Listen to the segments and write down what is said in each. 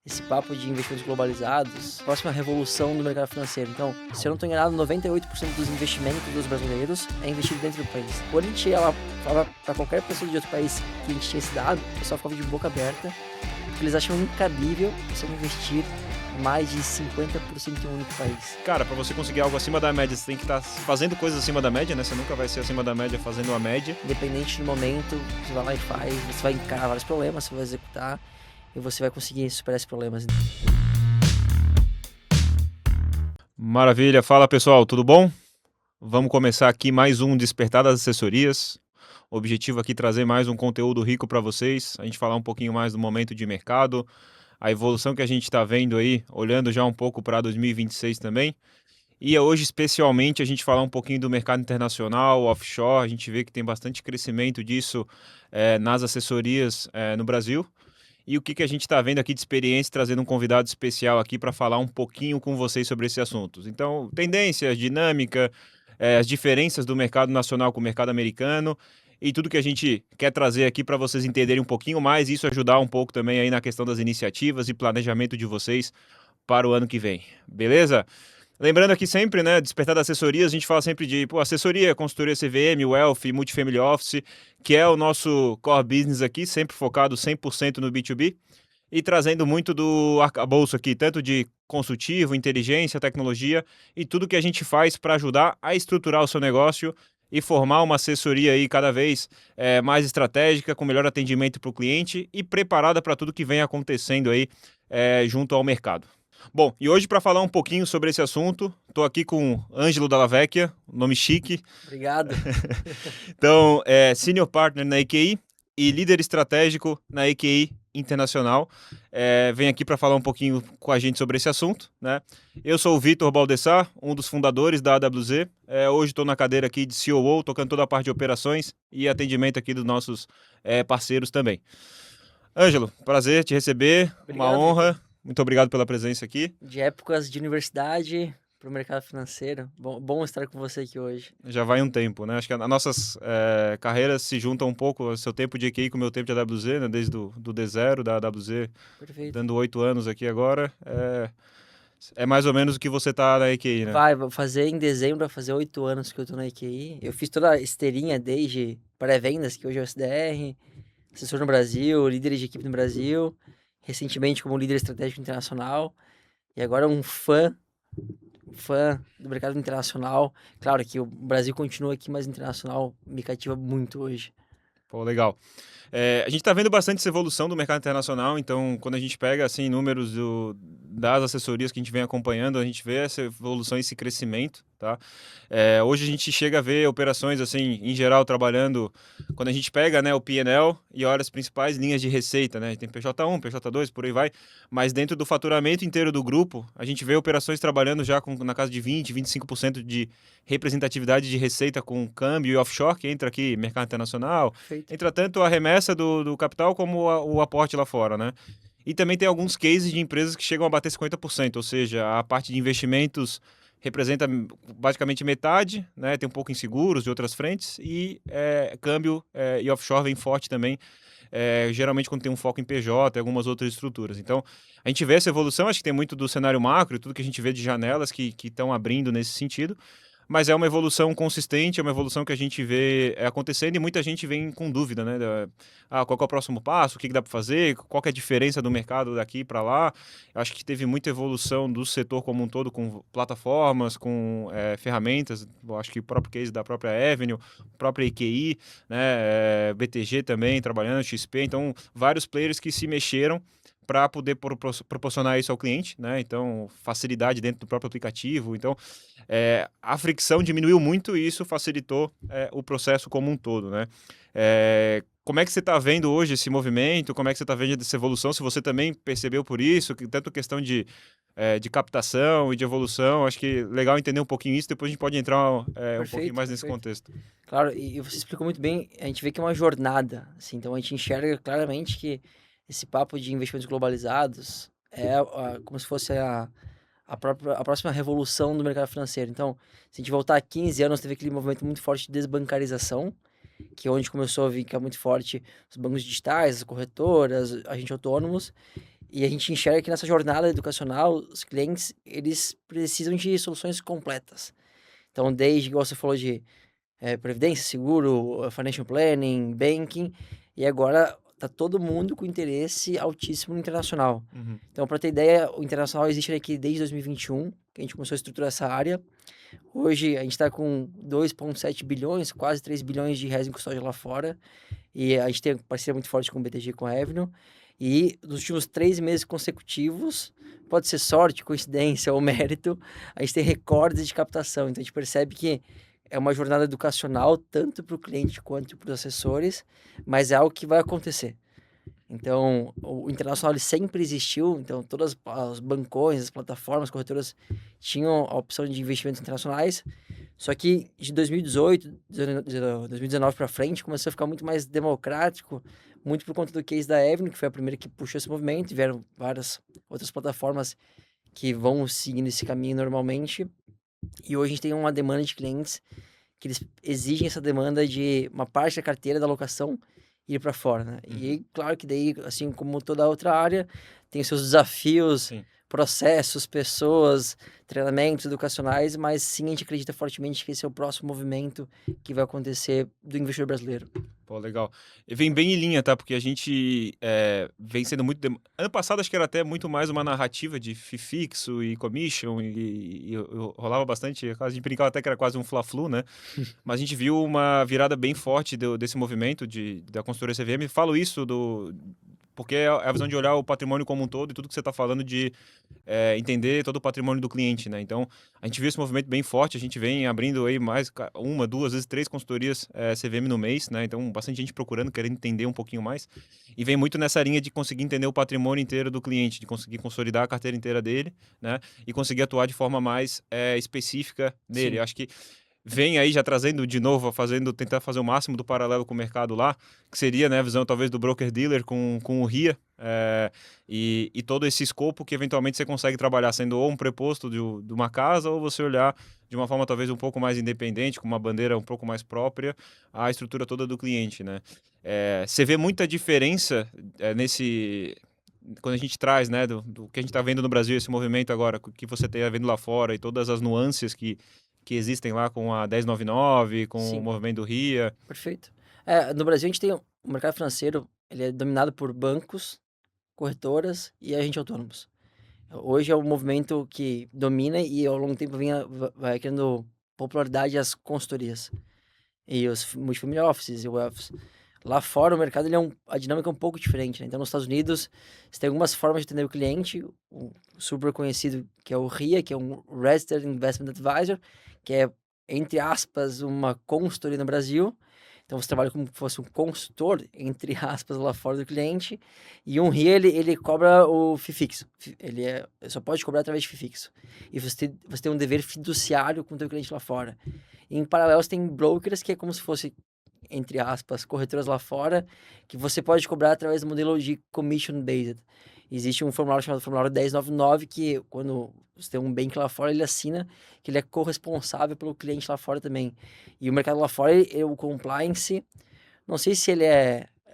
esse papo de investimentos globalizados, próxima revolução do mercado financeiro. Então, se eu não estou enganado, 98% dos investimentos dos brasileiros é investido dentro do país. Quando a gente ia falava para qualquer pessoa de outro país que a gente tinha esse dado, o pessoal ficava de boca aberta, porque eles acham incabível você investir mais de 50% em um único país. Cara, para você conseguir algo acima da média, você tem que estar fazendo coisas acima da média, né? Você nunca vai ser acima da média fazendo a média. Independente do momento, você vai lá e faz, você vai encarar vários problemas, você vai executar e você vai conseguir superar esses problemas. Maravilha. Fala, pessoal, tudo bom? Vamos começar aqui mais um Despertar das Assessorias. O objetivo aqui é trazer mais um conteúdo rico para vocês, a gente falar um pouquinho mais do momento de mercado, a evolução que a gente está vendo aí, olhando já um pouco para 2026 também. E hoje, especialmente, a gente falar um pouquinho do mercado internacional, offshore. A gente vê que tem bastante crescimento disso nas assessorias no Brasil. E o que a gente está vendo aqui de experiência, trazendo um convidado especial aqui para falar um pouquinho com vocês sobre esses assuntos. Então, tendências, dinâmica, as diferenças do mercado nacional com o mercado americano e tudo que a gente quer trazer aqui para vocês entenderem um pouquinho mais e isso ajudar um pouco também aí na questão das iniciativas e planejamento de vocês para o ano que vem. Beleza? Lembrando aqui sempre, né, Despertar da Assessoria, a gente fala sempre de assessoria, consultoria CVM, Wealth, Multifamily Office, que é o nosso core business aqui, sempre focado 100% no B2B e trazendo muito do arcabouço aqui, tanto de consultivo, inteligência, tecnologia e tudo que a gente faz para ajudar a estruturar o seu negócio e formar uma assessoria aí cada vez mais estratégica, com melhor atendimento para o cliente e preparada para tudo que vem acontecendo aí junto ao mercado. Bom, e hoje para falar um pouquinho sobre esse assunto, estou aqui com Ângelo Dalla Vecchia, nome chique. Obrigado. Então, Senior Partner na EQI e líder estratégico na EQI Internacional. Vem aqui para falar um pouquinho com a gente sobre esse assunto, né? Eu sou o Vitor Baldessar, um dos fundadores da AWZ. Hoje estou na cadeira aqui de COO, tocando toda a parte de operações e atendimento aqui dos nossos parceiros também. Ângelo, prazer te receber, Obrigado, uma honra. Vitor. Muito obrigado pela presença aqui. De épocas de universidade para o mercado financeiro. Bom estar com você aqui hoje. Já vai um tempo, né? Acho que as nossas carreiras se juntam um pouco, o seu tempo de EQI com o meu tempo de AWZ, né? Desde do D0 da AWZ, Perfeito. dando 8 anos aqui agora. É mais ou menos o que você tá na EQI, né? Vou fazer em dezembro, vai fazer 8 anos que eu tô na EQI. Eu fiz toda a esteirinha desde pré-vendas, que hoje é o SDR, assessor no Brasil, líder de equipe no Brasil, recentemente como líder estratégico internacional, e agora um fã do mercado internacional. Claro que o Brasil continua aqui, mas o internacional me cativa muito hoje. Pô, legal. A gente está vendo bastante essa evolução do mercado internacional, então quando a gente pega assim números das assessorias que a gente vem acompanhando, a gente vê essa evolução e esse crescimento, tá? Hoje a gente chega a ver operações assim, em geral, trabalhando, quando a gente pega, né, o P&L e olha as principais linhas de receita, né? Tem PJ1, PJ2, por aí vai, mas dentro do faturamento inteiro do grupo, a gente vê operações trabalhando já na casa de 20, 25% de representatividade de receita com câmbio e offshore, que entra aqui mercado internacional, Perfeito. entra tanto a remessa do capital como o aporte lá fora, né? E também tem alguns cases de empresas que chegam a bater 50%, ou seja, a parte de investimentos representa basicamente metade, né? Tem um pouco em seguros e outras frentes, e câmbio e offshore vem forte também, geralmente quando tem um foco em PJ e algumas outras estruturas. Então, a gente vê essa evolução, acho que tem muito do cenário macro e tudo que a gente vê de janelas que estão abrindo nesse sentido, mas é uma evolução consistente, é uma evolução que a gente vê acontecendo e muita gente vem com dúvida, né? Qual que é o próximo passo, o que dá para fazer, qual que é a diferença do mercado daqui para lá. Eu acho que teve muita evolução do setor como um todo, com plataformas, com ferramentas, eu acho que o próprio case da própria Avenue, própria EQI, né? BTG também trabalhando, XP, então vários players que se mexeram para poder proporcionar isso ao cliente, né? Então, facilidade dentro do próprio aplicativo. Então, a fricção diminuiu muito e isso facilitou o processo como um todo, né? Como é que você está vendo hoje esse movimento? Como é que você está vendo essa evolução? Se você também percebeu por isso, tanto questão de captação e de evolução, acho que legal entender um pouquinho isso, depois a gente pode entrar um pouquinho mais nesse contexto. Claro, e você explicou muito bem, a gente vê que é uma jornada, assim, então a gente enxerga claramente que esse papo de investimentos globalizados é como se fosse a próxima revolução do mercado financeiro. Então, se a gente voltar 15 anos, teve aquele movimento muito forte de desbancarização, que é onde começou a ficar muito forte os bancos digitais, as corretoras, agentes autônomos, E a gente enxerga que nessa jornada educacional, os clientes, eles precisam de soluções completas. Então, desde, igual você falou, de previdência, seguro, financial planning, banking, e agora tá todo mundo com interesse altíssimo no internacional. Uhum. Então, para ter ideia, o internacional existe aqui desde 2021, que a gente começou a estruturar essa área. Hoje a gente está com 2,7 bilhões, quase 3 bilhões de reais em custódia lá fora. E a gente tem parceria muito forte com o BTG e com a Avenue. E nos últimos 3 meses consecutivos, pode ser sorte, coincidência ou mérito, a gente tem recordes de captação. Então a gente percebe que é uma jornada educacional, tanto para o cliente quanto para os assessores, mas é algo que vai acontecer. Então, o internacional ele sempre existiu, então todas os bancões, as plataformas, corretoras tinham a opção de investimentos internacionais, só que de 2018, 2019 para frente, começou a ficar muito mais democrático, muito por conta do case da Avenue, que foi a primeira que puxou esse movimento, e vieram várias outras plataformas que vão seguindo esse caminho normalmente, e hoje a gente tem uma demanda de clientes que eles exigem essa demanda de uma parte da carteira da locação ir para fora, né? Uhum. E claro que daí, assim como toda outra área, tem os seus desafios, Sim. processos, pessoas, treinamentos educacionais, mas sim a gente acredita fortemente que esse é o próximo movimento que vai acontecer do investidor brasileiro. Pô, legal. E vem bem em linha, tá? Porque a gente vem sendo muito. Ano passado acho que era até muito mais uma narrativa de FII fixo e commission, e rolava bastante. A gente brincava até que era quase um fla-flu, né? Mas a gente viu uma virada bem forte desse movimento da consultoria CVM. Falo isso porque é a visão de olhar o patrimônio como um todo e tudo que você está falando de entender todo o patrimônio do cliente, né? Então, a gente viu esse movimento bem forte, a gente vem abrindo aí mais uma, duas, às vezes 3 consultorias CVM no mês, né? Então, bastante gente procurando, querendo entender um pouquinho mais. E vem muito nessa linha de conseguir entender o patrimônio inteiro do cliente, de conseguir consolidar a carteira inteira dele, né? E conseguir atuar de forma mais específica nele. Sim. Eu acho que vem aí já trazendo de novo, tentar fazer o máximo do paralelo com o mercado lá, que seria, né, a visão talvez do broker-dealer com o RIA, e todo esse escopo que eventualmente você consegue trabalhar sendo ou um preposto de uma casa, ou você olhar de uma forma talvez um pouco mais independente, com uma bandeira um pouco mais própria, a estrutura toda do cliente, né? Você vê muita diferença quando a gente traz, né, do que a gente está vendo no Brasil, esse movimento agora, que você está vendo lá fora e todas as nuances que existem lá com a 1099, com o Sim, movimento do RIA. perfeito. No Brasil a gente tem o mercado financeiro, ele é dominado por bancos, corretoras e agentes autônomos. Hoje é o movimento que domina e ao longo do tempo vai criando popularidade as consultorias e os multifamily offices e wealths. Lá fora o mercado a dinâmica é um pouco diferente, né? Então nos Estados Unidos você tem algumas formas de atender o cliente, o super conhecido que é o RIA, que é um Registered Investment Advisor, que é entre aspas uma consultoria no Brasil. Então você trabalha como se fosse um consultor, entre aspas, lá fora do cliente. E um RIA, ele cobra o FII fixo. Só pode cobrar através de FII fixo. E você tem um dever fiduciário com o teu cliente lá fora. E, em paralelo, você tem brokers, que é como se fosse, entre aspas, corretoras lá fora, que você pode cobrar através do modelo de commission-based. Existe um formulário chamado formulário 1099, que quando você tem um bank lá fora, ele assina que ele é corresponsável pelo cliente lá fora também. E o mercado lá fora, o compliance, não sei se ele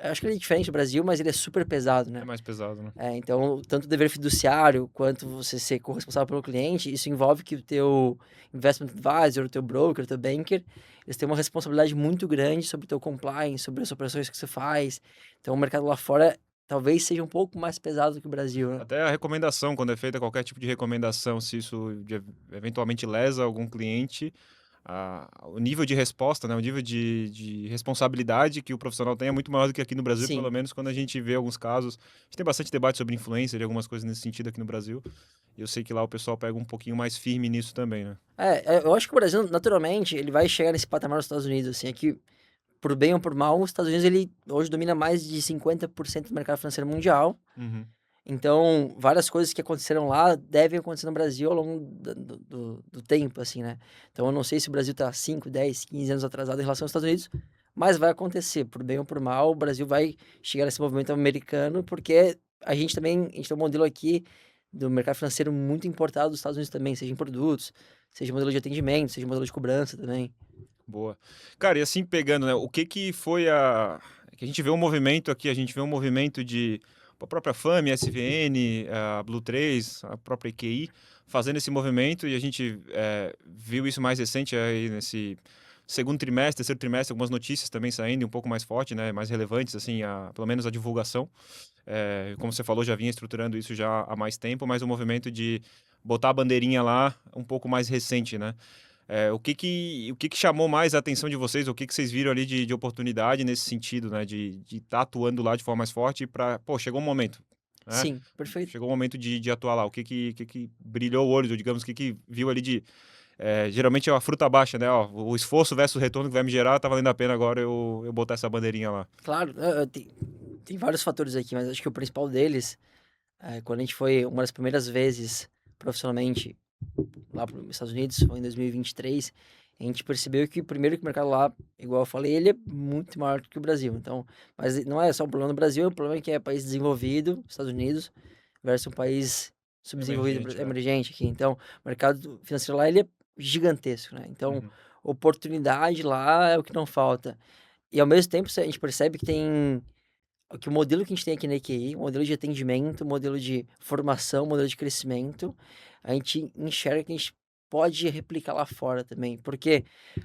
acho que ele é diferente do Brasil, mas ele é super pesado, É né? mais pesado, né? Então, tanto o dever fiduciário quanto você ser corresponsável pelo cliente, isso envolve que o teu investment advisor, o teu broker, o teu banker, eles têm uma responsabilidade muito grande sobre o teu compliance, sobre as operações que você faz. Então, o mercado lá fora talvez seja um pouco mais pesado do que o Brasil, né? Até a recomendação, quando é feita qualquer tipo de recomendação, se isso eventualmente lesa algum cliente, o nível de resposta, né, o nível de responsabilidade que o profissional tem é muito maior do que aqui no Brasil, pelo Sim. menos quando a gente vê alguns casos. A gente tem bastante debate sobre influencer e algumas coisas nesse sentido aqui no Brasil. E eu sei que lá o pessoal pega um pouquinho mais firme nisso também, né? Eu acho que o Brasil, naturalmente, ele vai chegar nesse patamar dos Estados Unidos, assim, aqui, por bem ou por mal, os Estados Unidos, ele hoje domina mais de 50% do mercado financeiro mundial. Uhum. Então, várias coisas que aconteceram lá devem acontecer no Brasil ao longo do tempo, assim, né? Então, eu não sei se o Brasil tá 5, 10, 15 anos atrasado em relação aos Estados Unidos, mas vai acontecer, por bem ou por mal, o Brasil vai chegar nesse movimento americano, porque a gente tem um modelo aqui do mercado financeiro muito importado dos Estados Unidos também, seja em produtos, seja modelo de atendimento, seja modelo de cobrança também. Boa. Cara, e assim pegando, né? O que foi que a gente vê um movimento aqui, a gente vê um movimento de a própria FAME, SVN, a Blue 3, a própria EQI, fazendo esse movimento, e a gente viu isso mais recente aí nesse segundo trimestre, terceiro trimestre, algumas notícias também saindo um pouco mais forte, né, mais relevantes, assim, pelo menos a divulgação. Como você falou, já vinha estruturando isso já há mais tempo, mas o movimento de botar a bandeirinha lá um pouco mais recente, né? O que que chamou mais a atenção de vocês? O que que vocês viram ali de oportunidade nesse sentido, né? De estar atuando lá de forma mais forte para, pô, chegou um momento, né? Sim, perfeito. Chegou o momento de atuar lá. O que que brilhou o olho, ou digamos, o que que viu ali de... geralmente é a fruta baixa, né? Ó, o esforço versus o retorno que vai me gerar, tá valendo a pena agora eu botar essa bandeirinha lá. Claro, tem vários fatores aqui, mas acho que o principal deles, quando a gente foi uma das primeiras vezes profissionalmente lá para os Estados Unidos, foi em 2023, a gente percebeu que primeiro que o mercado lá, igual eu falei, ele é muito maior que o Brasil. Então, mas não é só um problema no Brasil, é um problema que é país desenvolvido, Estados Unidos, versus um país subdesenvolvido, Emergente, emergente aqui. Então, o mercado financeiro lá, ele é gigantesco, né? Então, Uhum. oportunidade lá é o que não falta. E ao mesmo tempo, a gente percebe que o modelo que a gente tem aqui na EQI, o modelo de atendimento, o modelo de formação, o modelo de crescimento, a gente enxerga que a gente pode replicar lá fora também. Porque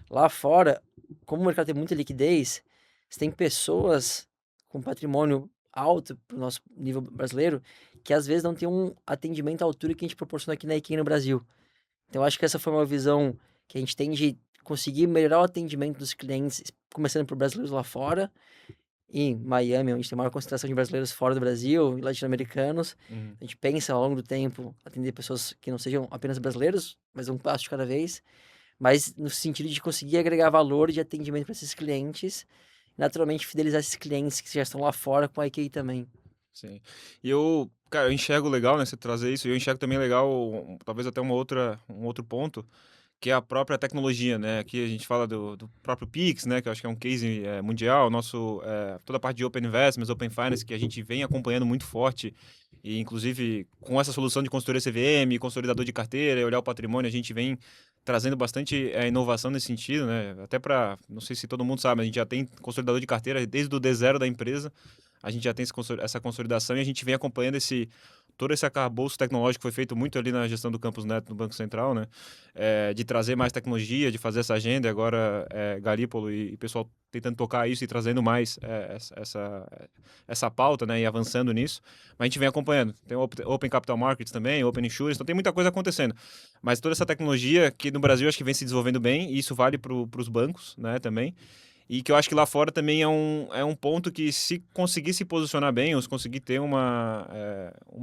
lá fora, como o mercado tem muita liquidez, você tem pessoas com patrimônio alto para o nosso nível brasileiro, que às vezes não tem um atendimento à altura que a gente proporciona aqui na EQI no Brasil. Então, eu acho que essa foi uma visão que a gente tem de conseguir melhorar o atendimento dos clientes, começando por brasileiros lá fora, em Miami, onde tem maior concentração de brasileiros fora do Brasil e latino-americanos. Uhum. A gente pensa ao longo do tempo atender pessoas que não sejam apenas brasileiros, mas um passo de cada vez, mas no sentido de conseguir agregar valor de atendimento para esses clientes, e naturalmente fidelizar esses clientes que já estão lá fora com a IKEA também. Sim. E eu, cara, eu enxergo legal, né, você trazer isso, e eu enxergo também legal, talvez até um outro ponto, que é a própria tecnologia, né? Aqui a gente fala do próprio Pix, né? Que eu acho que é um case mundial, toda a parte de Open Investments, Open Finance, que a gente vem acompanhando muito forte, e inclusive com essa solução de consultoria CVM, consolidador de carteira, e olhar o patrimônio, a gente vem trazendo bastante inovação nesse sentido, né? Até para, não sei se todo mundo sabe, a gente já tem consolidador de carteira desde o D0 da empresa, a gente já tem essa consolidação e a gente vem acompanhando todo esse arcabouço tecnológico que foi feito muito ali na gestão do Campus Neto no Banco Central, né? De trazer mais tecnologia, de fazer essa agenda, e agora Galípolo e pessoal tentando tocar isso e trazendo mais essa pauta, né? E avançando nisso. Mas a gente vem acompanhando. Tem o Open Capital Markets também, Open Insurance, então tem muita coisa acontecendo. Mas toda essa tecnologia que no Brasil acho que vem se desenvolvendo bem, e isso vale para os bancos, né? Também. E que eu acho que lá fora também é um ponto que, se conseguir se posicionar bem, ou se conseguir ter uma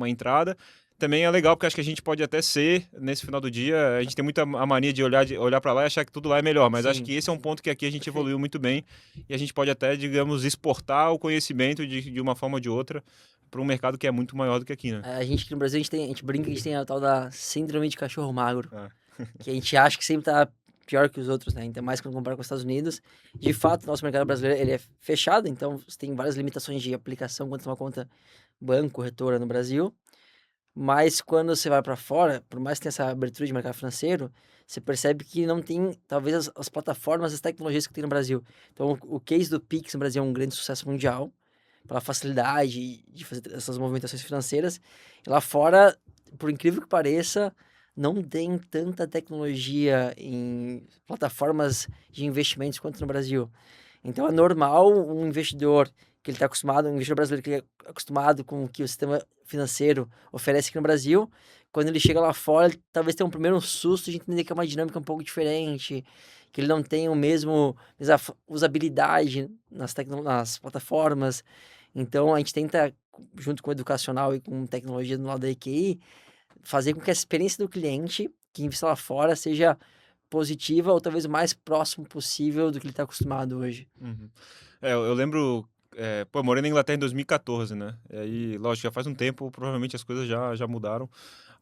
entrada, também é legal, porque acho que a gente pode até ser, nesse final do dia, a gente tem muita a mania de olhar para lá e achar que tudo lá é melhor, mas acho Sim, que esse é um ponto que aqui a gente perfeito. evoluiu muito bem, e a gente pode até, digamos, exportar o conhecimento de uma forma ou de outra para um mercado que é muito maior do que aqui, né? A gente aqui no Brasil, a gente brinca que a gente tem a tal da síndrome de cachorro magro, Ah, que a gente acha que sempre tá pior que os outros, né? Ainda mais quando compara com os Estados Unidos. De fato, o nosso mercado brasileiro, ele é fechado, então você tem várias limitações de aplicação quando você tem uma conta banco, corretora no Brasil. Mas quando você vai para fora, por mais que tenha essa abertura de mercado financeiro, você percebe que não tem, talvez, as plataformas, as tecnologias que tem no Brasil. Então, o case do Pix no Brasil é um grande sucesso mundial, pela facilidade de fazer essas movimentações financeiras. E lá fora, por incrível que pareça, não tem tanta tecnologia em plataformas de investimentos quanto no Brasil. Então é normal um investidor que ele está acostumado, um investidor brasileiro que ele é acostumado com o que o sistema financeiro oferece aqui no Brasil, quando ele chega lá fora, ele talvez tenha um primeiro susto de entender que é uma dinâmica um pouco diferente, que ele não tem mesma usabilidade nas plataformas. Então a gente tenta, junto com o educacional e com tecnologia do lado da EQI, fazer com que a experiência do cliente que investe lá fora seja positiva ou talvez o mais próximo possível do que ele está acostumado hoje. uhum. Eu lembro, pô, eu morei na Inglaterra em 2014, né? E aí, lógico, já faz um tempo, provavelmente as coisas já mudaram.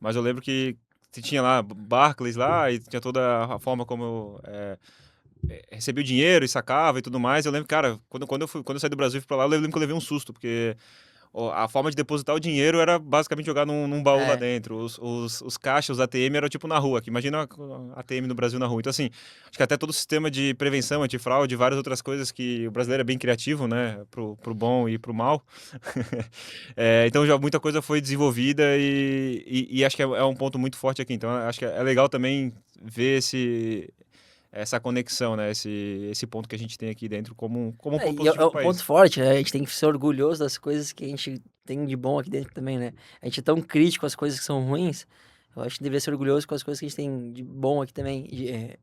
Mas eu lembro que você tinha lá Barclays lá, e tinha toda a forma como eu recebia o dinheiro e sacava e tudo mais. Eu lembro, cara, quando eu saí do Brasil e fui pra lá, eu lembro que eu levei um susto, porque a forma de depositar o dinheiro era basicamente jogar num baú lá É, dentro. Os caixas, os ATM eram tipo na rua. Aqui. Imagina a ATM no Brasil na rua. Então, assim, acho que até todo o sistema de prevenção, antifraude, várias outras coisas que o brasileiro é bem criativo, né? Pro bom e pro mal. Então, já muita coisa foi desenvolvida e acho que é um ponto muito forte aqui. Então, acho que é legal também ver essa conexão, né? Esse ponto que a gente tem aqui dentro como um ponto e é positivo do um ponto país. forte, né? A gente tem que ser orgulhoso das coisas que a gente tem de bom aqui dentro também, né? A gente é tão crítico com as coisas que são ruins, eu acho que deveria ser orgulhoso com as coisas que a gente tem de bom aqui também.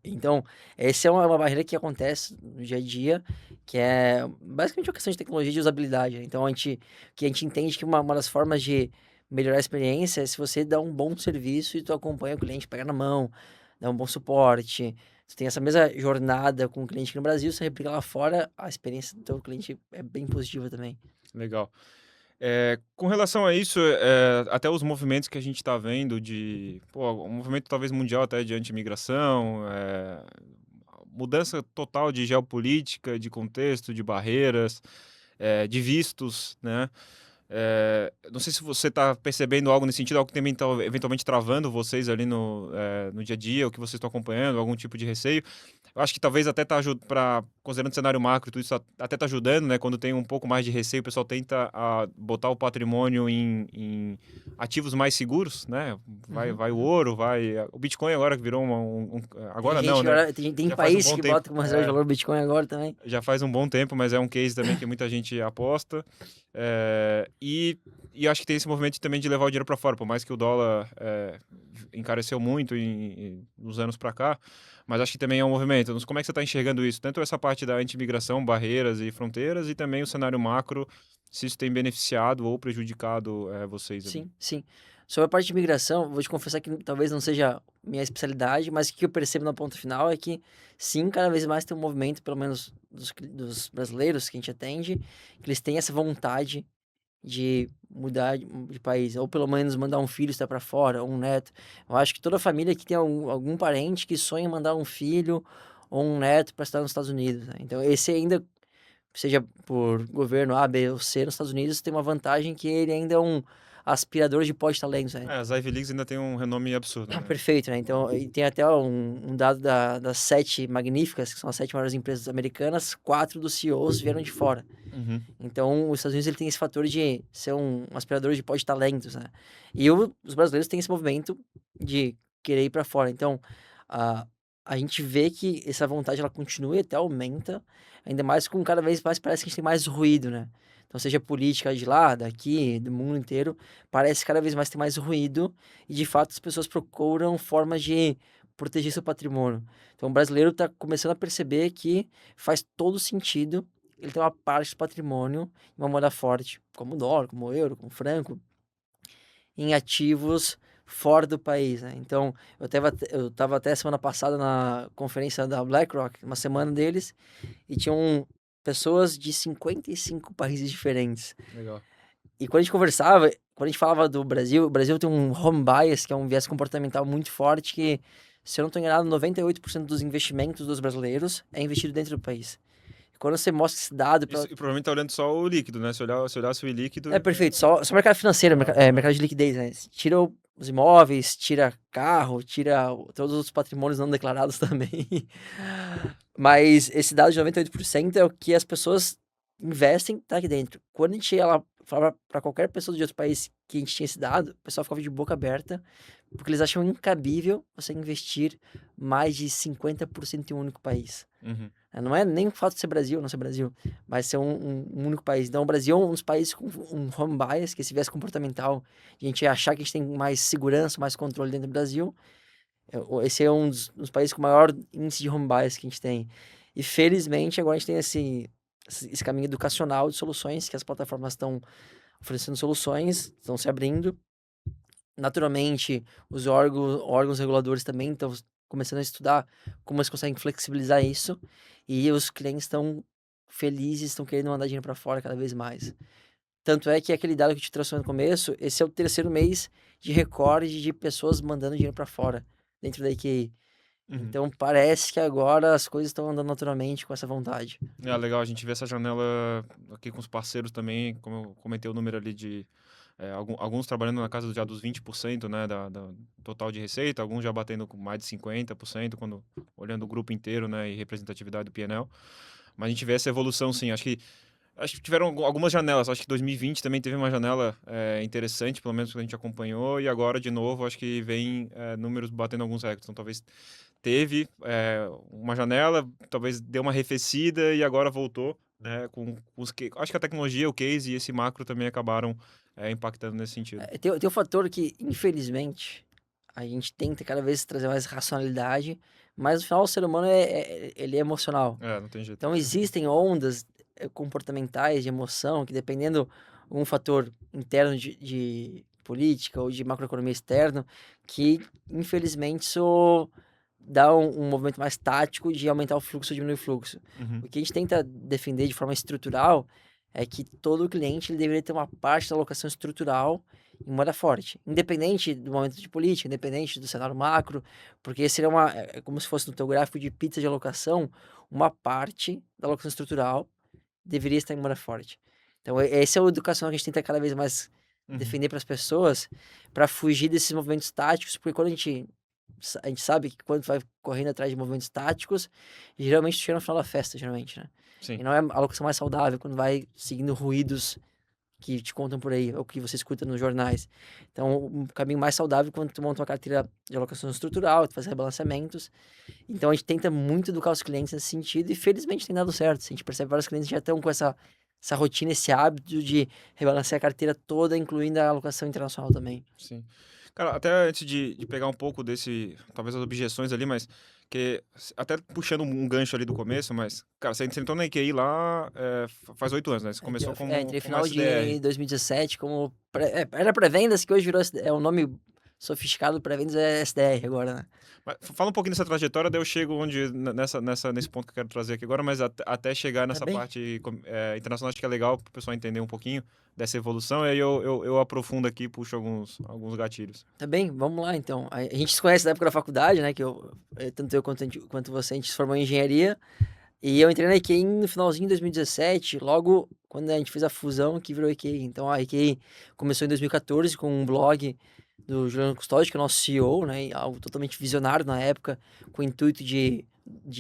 Então, essa é uma barreira que acontece no dia a dia, que é basicamente uma questão de tecnologia e de usabilidade, né? Então, que a gente entende que uma das formas de melhorar a experiência é se você dá um bom serviço e tu acompanha o cliente, pega na mão, dá um bom suporte. Você tem essa mesma jornada com o cliente aqui no Brasil, você replica lá fora, a experiência do teu cliente é bem positiva também. Legal. Com relação a isso, até os movimentos que a gente está vendo um movimento talvez mundial até de anti-imigração, mudança total de geopolítica, de contexto, de barreiras, de vistos, né? Não sei se você está percebendo algo nesse sentido, algo que também está eventualmente travando vocês ali no dia a dia, o que vocês estão acompanhando, algum tipo de receio. Eu acho que talvez até considerando o cenário macro, tudo isso até está ajudando, né? Quando tem um pouco mais de receio, o pessoal tenta botar o patrimônio em ativos mais seguros, né? Vai, Uhum. vai o ouro, vai. O Bitcoin agora que virou Tem agora não, gente né? agora, tem Já faz um países bom que tempo. botam como reserva de valor o Bitcoin agora também. Já faz um bom tempo, mas é um case também que muita gente aposta. E acho que tem esse movimento também de levar o dinheiro para fora, por mais que o dólar encareceu muito nos anos para cá, mas acho que também é um movimento. Como é que você está enxergando isso? Tanto essa parte da anti-imigração, barreiras e fronteiras, e também o cenário macro, se isso tem beneficiado ou prejudicado vocês ali. Sim, sim. Sobre a parte de imigração, vou te confessar que talvez não seja minha especialidade, mas o que eu percebo na ponta final é que, sim, cada vez mais tem um movimento, pelo menos dos brasileiros que a gente atende, que eles têm essa vontade de mudar de país, ou pelo menos mandar um filho estar para fora, ou um neto. Eu acho que toda família que tem algum parente que sonha em mandar um filho ou um neto para estar nos Estados Unidos, né? Então, esse ainda, seja por governo A, B ou C nos Estados Unidos, tem uma vantagem que ele ainda é um aspirador de pó de talentos, né? As Ivy Leagues ainda tem um renome absurdo, né? Perfeito, né? Então, e tem até um dado das 7 magníficas, que são as 7 maiores empresas americanas, 4 dos CEOs vieram de fora. Uhum. Então, os Estados Unidos ele tem esse fator de ser um aspirador de pó de talentos, né? E os brasileiros têm esse movimento de querer ir para fora. Então, a, a gente vê que essa vontade ela continua e até aumenta, ainda mais com cada vez mais parece que a gente tem mais ruído, né? Então, seja política de lá, daqui, do mundo inteiro, parece que cada vez mais tem mais ruído e, de fato, as pessoas procuram formas de proteger seu patrimônio. Então, o brasileiro está começando a perceber que faz todo sentido ele tem uma parte do patrimônio em uma moeda forte, como o dólar, como o euro, como o franco, em ativos fora do país, né? Então, eu tava até semana passada na conferência da BlackRock, uma semana deles, e tinham pessoas de 55 países diferentes. Legal. E quando a gente conversava, quando a gente falava do Brasil, o Brasil tem um home bias, que é um viés comportamental muito forte, que, se eu não estou enganado, 98% dos investimentos dos brasileiros é investido dentro do país. Quando você mostra esse dado Isso, para. e provavelmente tá olhando só o líquido, né? Se olhasse o líquido. É perfeito, só mercado financeiro, mercado de liquidez, né? Tira os imóveis, tira carro, tira todos os patrimônios não declarados também. Mas esse dado de 98% é o que as pessoas investem, tá aqui dentro. Quando a gente ia lá, falava para qualquer pessoa de outro país que a gente tinha esse dado, o pessoal ficava de boca aberta, porque eles acham incabível você investir mais de 50% em um único país. Uhum. Não é nem o fato de ser Brasil, não ser Brasil, mas ser um único país. Então, o Brasil é um dos países com um home bias, que é esse viés comportamental, de a gente achar que a gente tem mais segurança, mais controle dentro do Brasil. Esse é um dos países com maior índice de home bias que a gente tem. E, felizmente, agora a gente tem esse caminho educacional de soluções, que as plataformas estão oferecendo soluções, estão se abrindo. Naturalmente, os órgãos reguladores também estão começando a estudar como eles conseguem flexibilizar isso, e os clientes estão felizes, estão querendo mandar dinheiro para fora cada vez mais. Tanto é que aquele dado que eu te trouxe no começo, esse é o terceiro mês de recorde de pessoas mandando dinheiro para fora dentro da IKEA. Uhum. Então parece que agora as coisas estão andando naturalmente com essa vontade. É legal a gente ver essa janela aqui com os parceiros também, como eu comentei o número ali de alguns trabalhando na casa já dos 20%, né, da total de receita, alguns já batendo com mais de 50%, quando olhando o grupo inteiro, né, e representatividade do P&L. Mas a gente vê essa evolução, sim. Acho que tiveram algumas janelas. Acho que 2020 também teve uma janela interessante, pelo menos que a gente acompanhou, e agora, de novo, acho que vem números batendo alguns recordes. Então, talvez teve uma janela, talvez deu uma arrefecida e agora voltou, né, com os que acho que a tecnologia, o case e esse macro também acabaram impactando nesse sentido. Tem um fator que, infelizmente, a gente tenta cada vez trazer mais racionalidade, mas no final o ser humano ele é emocional. Não tem jeito. Então existem ondas comportamentais de emoção que, dependendo um fator interno de política ou de macroeconomia externo, que infelizmente isso dá um movimento mais tático de aumentar o fluxo ou diminuir o fluxo. Uhum. O que a gente tenta defender de forma estrutural é que todo cliente ele deveria ter uma parte da alocação estrutural em moeda forte, independente do momento de política, independente do cenário macro, porque seria como se fosse no teu gráfico de pizza de alocação, uma parte da alocação estrutural deveria estar em moeda forte. Então, essa é a educação que a gente tenta cada vez mais Uhum. defender para as pessoas, para fugir desses movimentos táticos, porque quando a gente sabe que quando vai correndo atrás de movimentos táticos, geralmente chega no final da festa, geralmente, né? Sim. E não é a alocação mais saudável quando vai seguindo ruídos que te contam por aí, ou que você escuta nos jornais. Então, um caminho mais saudável é quando tu monta uma carteira de alocação estrutural, tu faz rebalanceamentos. Então, a gente tenta muito educar os clientes nesse sentido e, felizmente, tem dado certo. A gente percebe que vários clientes já estão com essa rotina, esse hábito de rebalancear a carteira toda, incluindo a alocação internacional também. Sim. Cara, até antes de pegar um pouco desse, talvez as objeções ali, mas que até puxando um gancho ali do começo, mas, cara, você entrou na EQI lá faz 8 anos, né? Você começou Entrei como final SDR. de 2017 como... era pré-vendas, que hoje virou... É o nome sofisticado do pré-vendas, é SDR agora, né? Mas fala um pouquinho dessa trajetória, daí eu chego nesse ponto que eu quero trazer aqui agora, mas até chegar Tá nessa bem? parte internacional, acho que é legal para o pessoal entender um pouquinho dessa evolução, e aí eu aprofundo aqui e puxo alguns gatilhos. Tá bem, vamos lá então. A gente se conhece da época da faculdade, né? Tanto eu quanto você, a gente se formou em engenharia. E eu entrei na IKEA no finalzinho de 2017, logo quando a gente fez a fusão que virou IKEA. Então a IKEA começou em 2014 com um blog do Juliano Custódio, que é o nosso CEO, né? E algo totalmente visionário na época, com o intuito de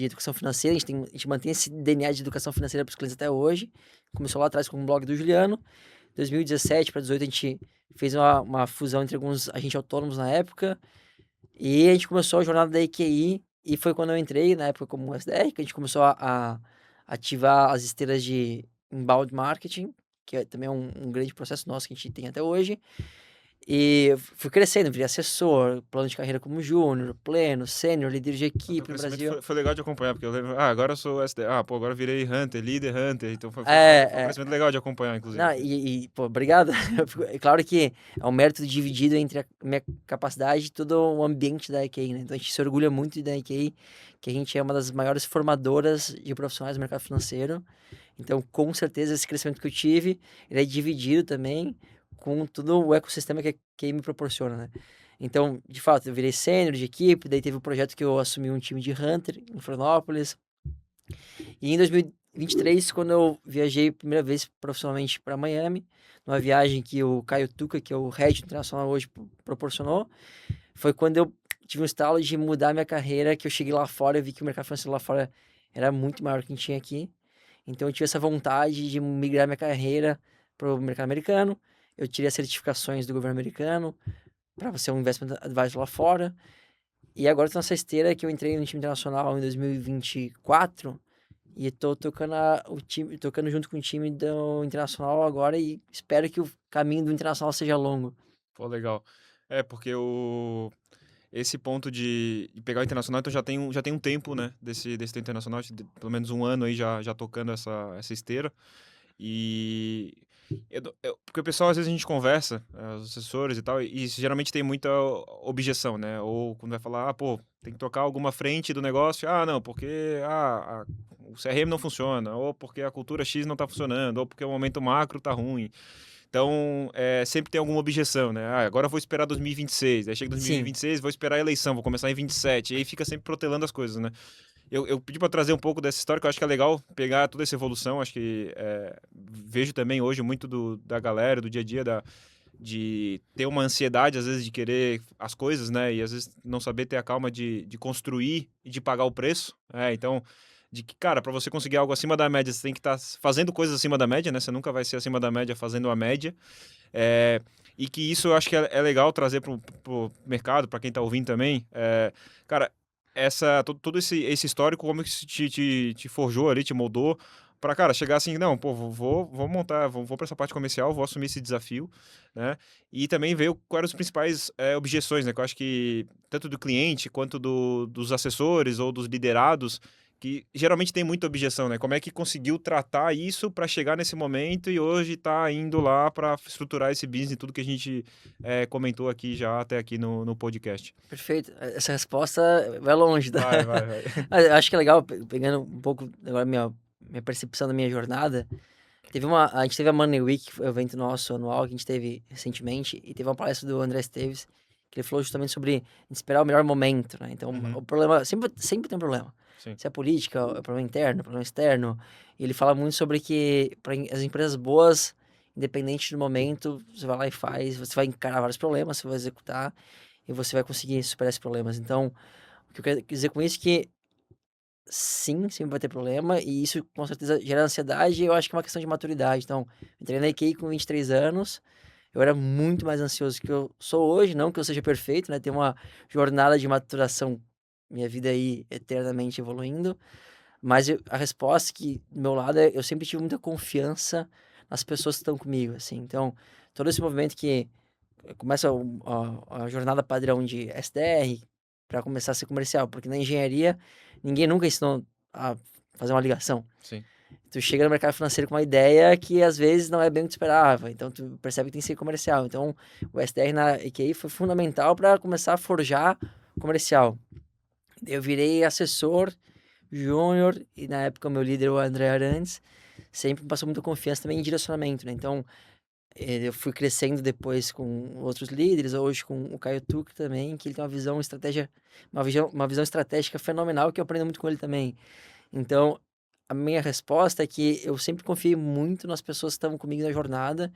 educação financeira. A gente mantém esse DNA de educação financeira para os clientes até hoje. Começou lá atrás com um blog do Juliano. 2017 para 2018 a gente fez uma fusão entre alguns agentes autônomos na época. E a gente começou a jornada da EQI, e foi quando eu entrei, na época como SDR, que a gente começou a ativar as esteiras de inbound marketing, que também é um grande processo nosso que a gente tem até hoje. E eu fui crescendo, virei assessor, plano de carreira como júnior, pleno, sênior, líder de O teu equipe no crescimento Brasil. foi legal de acompanhar, porque eu lembro, agora eu sou SD, pô, agora eu virei Hunter, líder Hunter, então foi um É, crescimento legal de acompanhar, inclusive. não, pô, obrigado. É claro que é um mérito dividido entre a minha capacidade e todo o ambiente da IKEA, né? Então a gente se orgulha muito da IKEA, que a gente é uma das maiores formadoras de profissionais do mercado financeiro. Então, com certeza, esse crescimento que eu tive, ele é dividido também com todo o ecossistema que a IKEA me proporciona, né? Então, de fato, eu virei sênior de equipe, daí teve o projeto que eu assumi um time de Hunter em Florianópolis. E em 2023, quando eu viajei primeira vez profissionalmente para Miami, numa viagem que o Caio Tuca, que é o head internacional hoje, proporcionou, foi quando eu tive um estalo de mudar minha carreira, que eu cheguei lá fora e vi que o mercado financeiro lá fora era muito maior que a gente tinha aqui. Então eu tive essa vontade de migrar minha carreira para o mercado americano. Eu tirei as certificações do governo americano para ser um investment advisor lá fora. E agora estou nessa esteira que eu entrei no time internacional em 2024 e tô tocando junto com o time do Internacional agora e espero que o caminho do Internacional seja longo. Pô, legal. Porque esse ponto de pegar o internacional, então já tem um tempo, né, desse tempo internacional, pelo menos um ano aí já tocando essa esteira. E porque o pessoal, às vezes a gente conversa, os assessores e tal, e isso geralmente tem muita objeção, né? Ou quando vai falar, pô, tem que tocar alguma frente do negócio, não, porque o CRM não funciona, ou porque a cultura X não tá funcionando, ou porque o momento macro tá ruim. Então, sempre tem alguma objeção, né? Ah, agora eu vou esperar 2026, aí chega Sim, 2026, vou esperar a eleição, vou começar em 27, e aí fica sempre protelando as coisas, né? Eu pedi para trazer um pouco dessa história, que eu acho que é legal pegar toda essa evolução, acho que vejo também hoje muito da galera, do dia a dia, de ter uma ansiedade, às vezes, de querer as coisas, né? E às vezes não saber ter a calma de construir e de pagar o preço. Então, de que, cara, para você conseguir algo acima da média, você tem que estar fazendo coisas acima da média, né? Você nunca vai ser acima da média fazendo a média. É, e que isso eu acho que é legal trazer pro mercado, para quem está ouvindo também. Cara, todo esse histórico, como que isso te forjou ali, te moldou, para, cara, chegar assim, não, pô, vou montar, vou para essa parte comercial, vou assumir esse desafio, né? E também ver quais eram as principais objeções, né? Que eu acho que tanto do cliente quanto dos assessores ou dos liderados, que geralmente tem muita objeção, né? Como é que conseguiu tratar isso para chegar nesse momento e hoje tá indo lá para estruturar esse business e tudo que a gente comentou aqui já até aqui no podcast. perfeito. Essa resposta vai longe, tá? Vai. Mas eu acho que é legal, pegando um pouco agora minha percepção da minha jornada. A gente teve a Money Week, que foi um evento nosso anual que a gente teve recentemente, e teve uma palestra do André Esteves, que ele falou justamente sobre esperar o melhor momento, né? Então, Uhum, o problema, sempre tem um problema. sim. Se é política, é problema interno, é problema externo. E ele fala muito sobre que para as empresas boas, independente do momento, você vai lá e faz, você vai encarar vários problemas, você vai executar e você vai conseguir superar esses problemas. Então, o que eu quero dizer com isso é que sim, sempre vai ter problema, e isso com certeza gera ansiedade, e eu acho que é uma questão de maturidade. Então, entrei na IKEA com 23 anos, eu era muito mais ansioso que eu sou hoje, não que eu seja perfeito, né? Tem uma jornada de maturação, minha vida aí eternamente evoluindo, mas a resposta que do meu lado é eu sempre tive muita confiança nas pessoas que estão comigo, assim. Então, todo esse movimento que começa a jornada padrão de SDR para começar a ser comercial, porque na engenharia ninguém nunca ensinou a fazer uma ligação. Sim. Tu chega no mercado financeiro com uma ideia que às vezes não é bem o que tu esperava, então tu percebe que tem que ser comercial. Então o SDR na EQI foi fundamental para começar a forjar comercial. Eu virei assessor júnior e na época o meu líder, o André Arantes, sempre me passou muita confiança também em direcionamento, né? Então eu fui crescendo depois com outros líderes, hoje com o Caio Tuque também, que ele tem uma visão estratégica fenomenal, que eu aprendo muito com ele também. Então, a minha resposta é que eu sempre confiei muito nas pessoas que estavam comigo na jornada.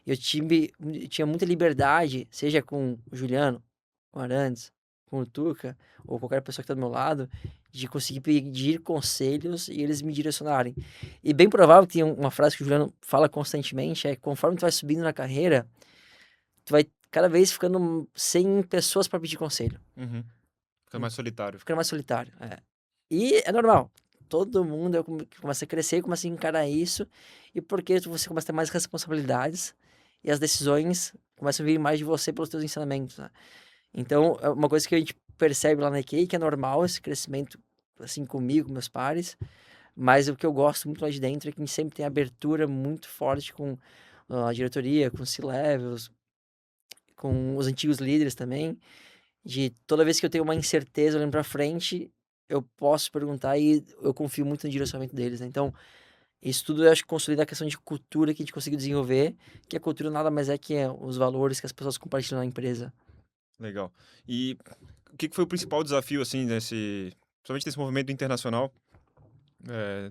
Eu tinha muita liberdade, seja com o Juliano, com o Arantes, com o Tuca, ou qualquer pessoa que está do meu lado, de conseguir pedir conselhos e eles me direcionarem. E bem provável que tem uma frase que o Juliano fala constantemente, é que conforme tu vai subindo na carreira, tu vai cada vez ficando sem pessoas para pedir conselho. Uhum. Fica mais solitário. Ficando mais solitário. É. E é normal. Todo mundo começa a crescer, começa a encarar isso, e porque você começa a ter mais responsabilidades, e as decisões começam a vir mais de você pelos teus ensinamentos, né? Então, é uma coisa que a gente percebe lá na EQI, que é normal esse crescimento, assim, comigo, com meus pares, mas o que eu gosto muito lá de dentro é que a gente sempre tem abertura muito forte com a diretoria, com os C-levels, com os antigos líderes também, de toda vez que eu tenho uma incerteza olhando pra frente, eu posso perguntar e eu confio muito no direcionamento deles, né? Então, isso tudo eu acho que consolida a questão de cultura que a gente conseguiu desenvolver, que a cultura nada mais é que os valores que as pessoas compartilham na empresa. Legal. E o que foi o principal desafio, assim, principalmente nesse movimento internacional?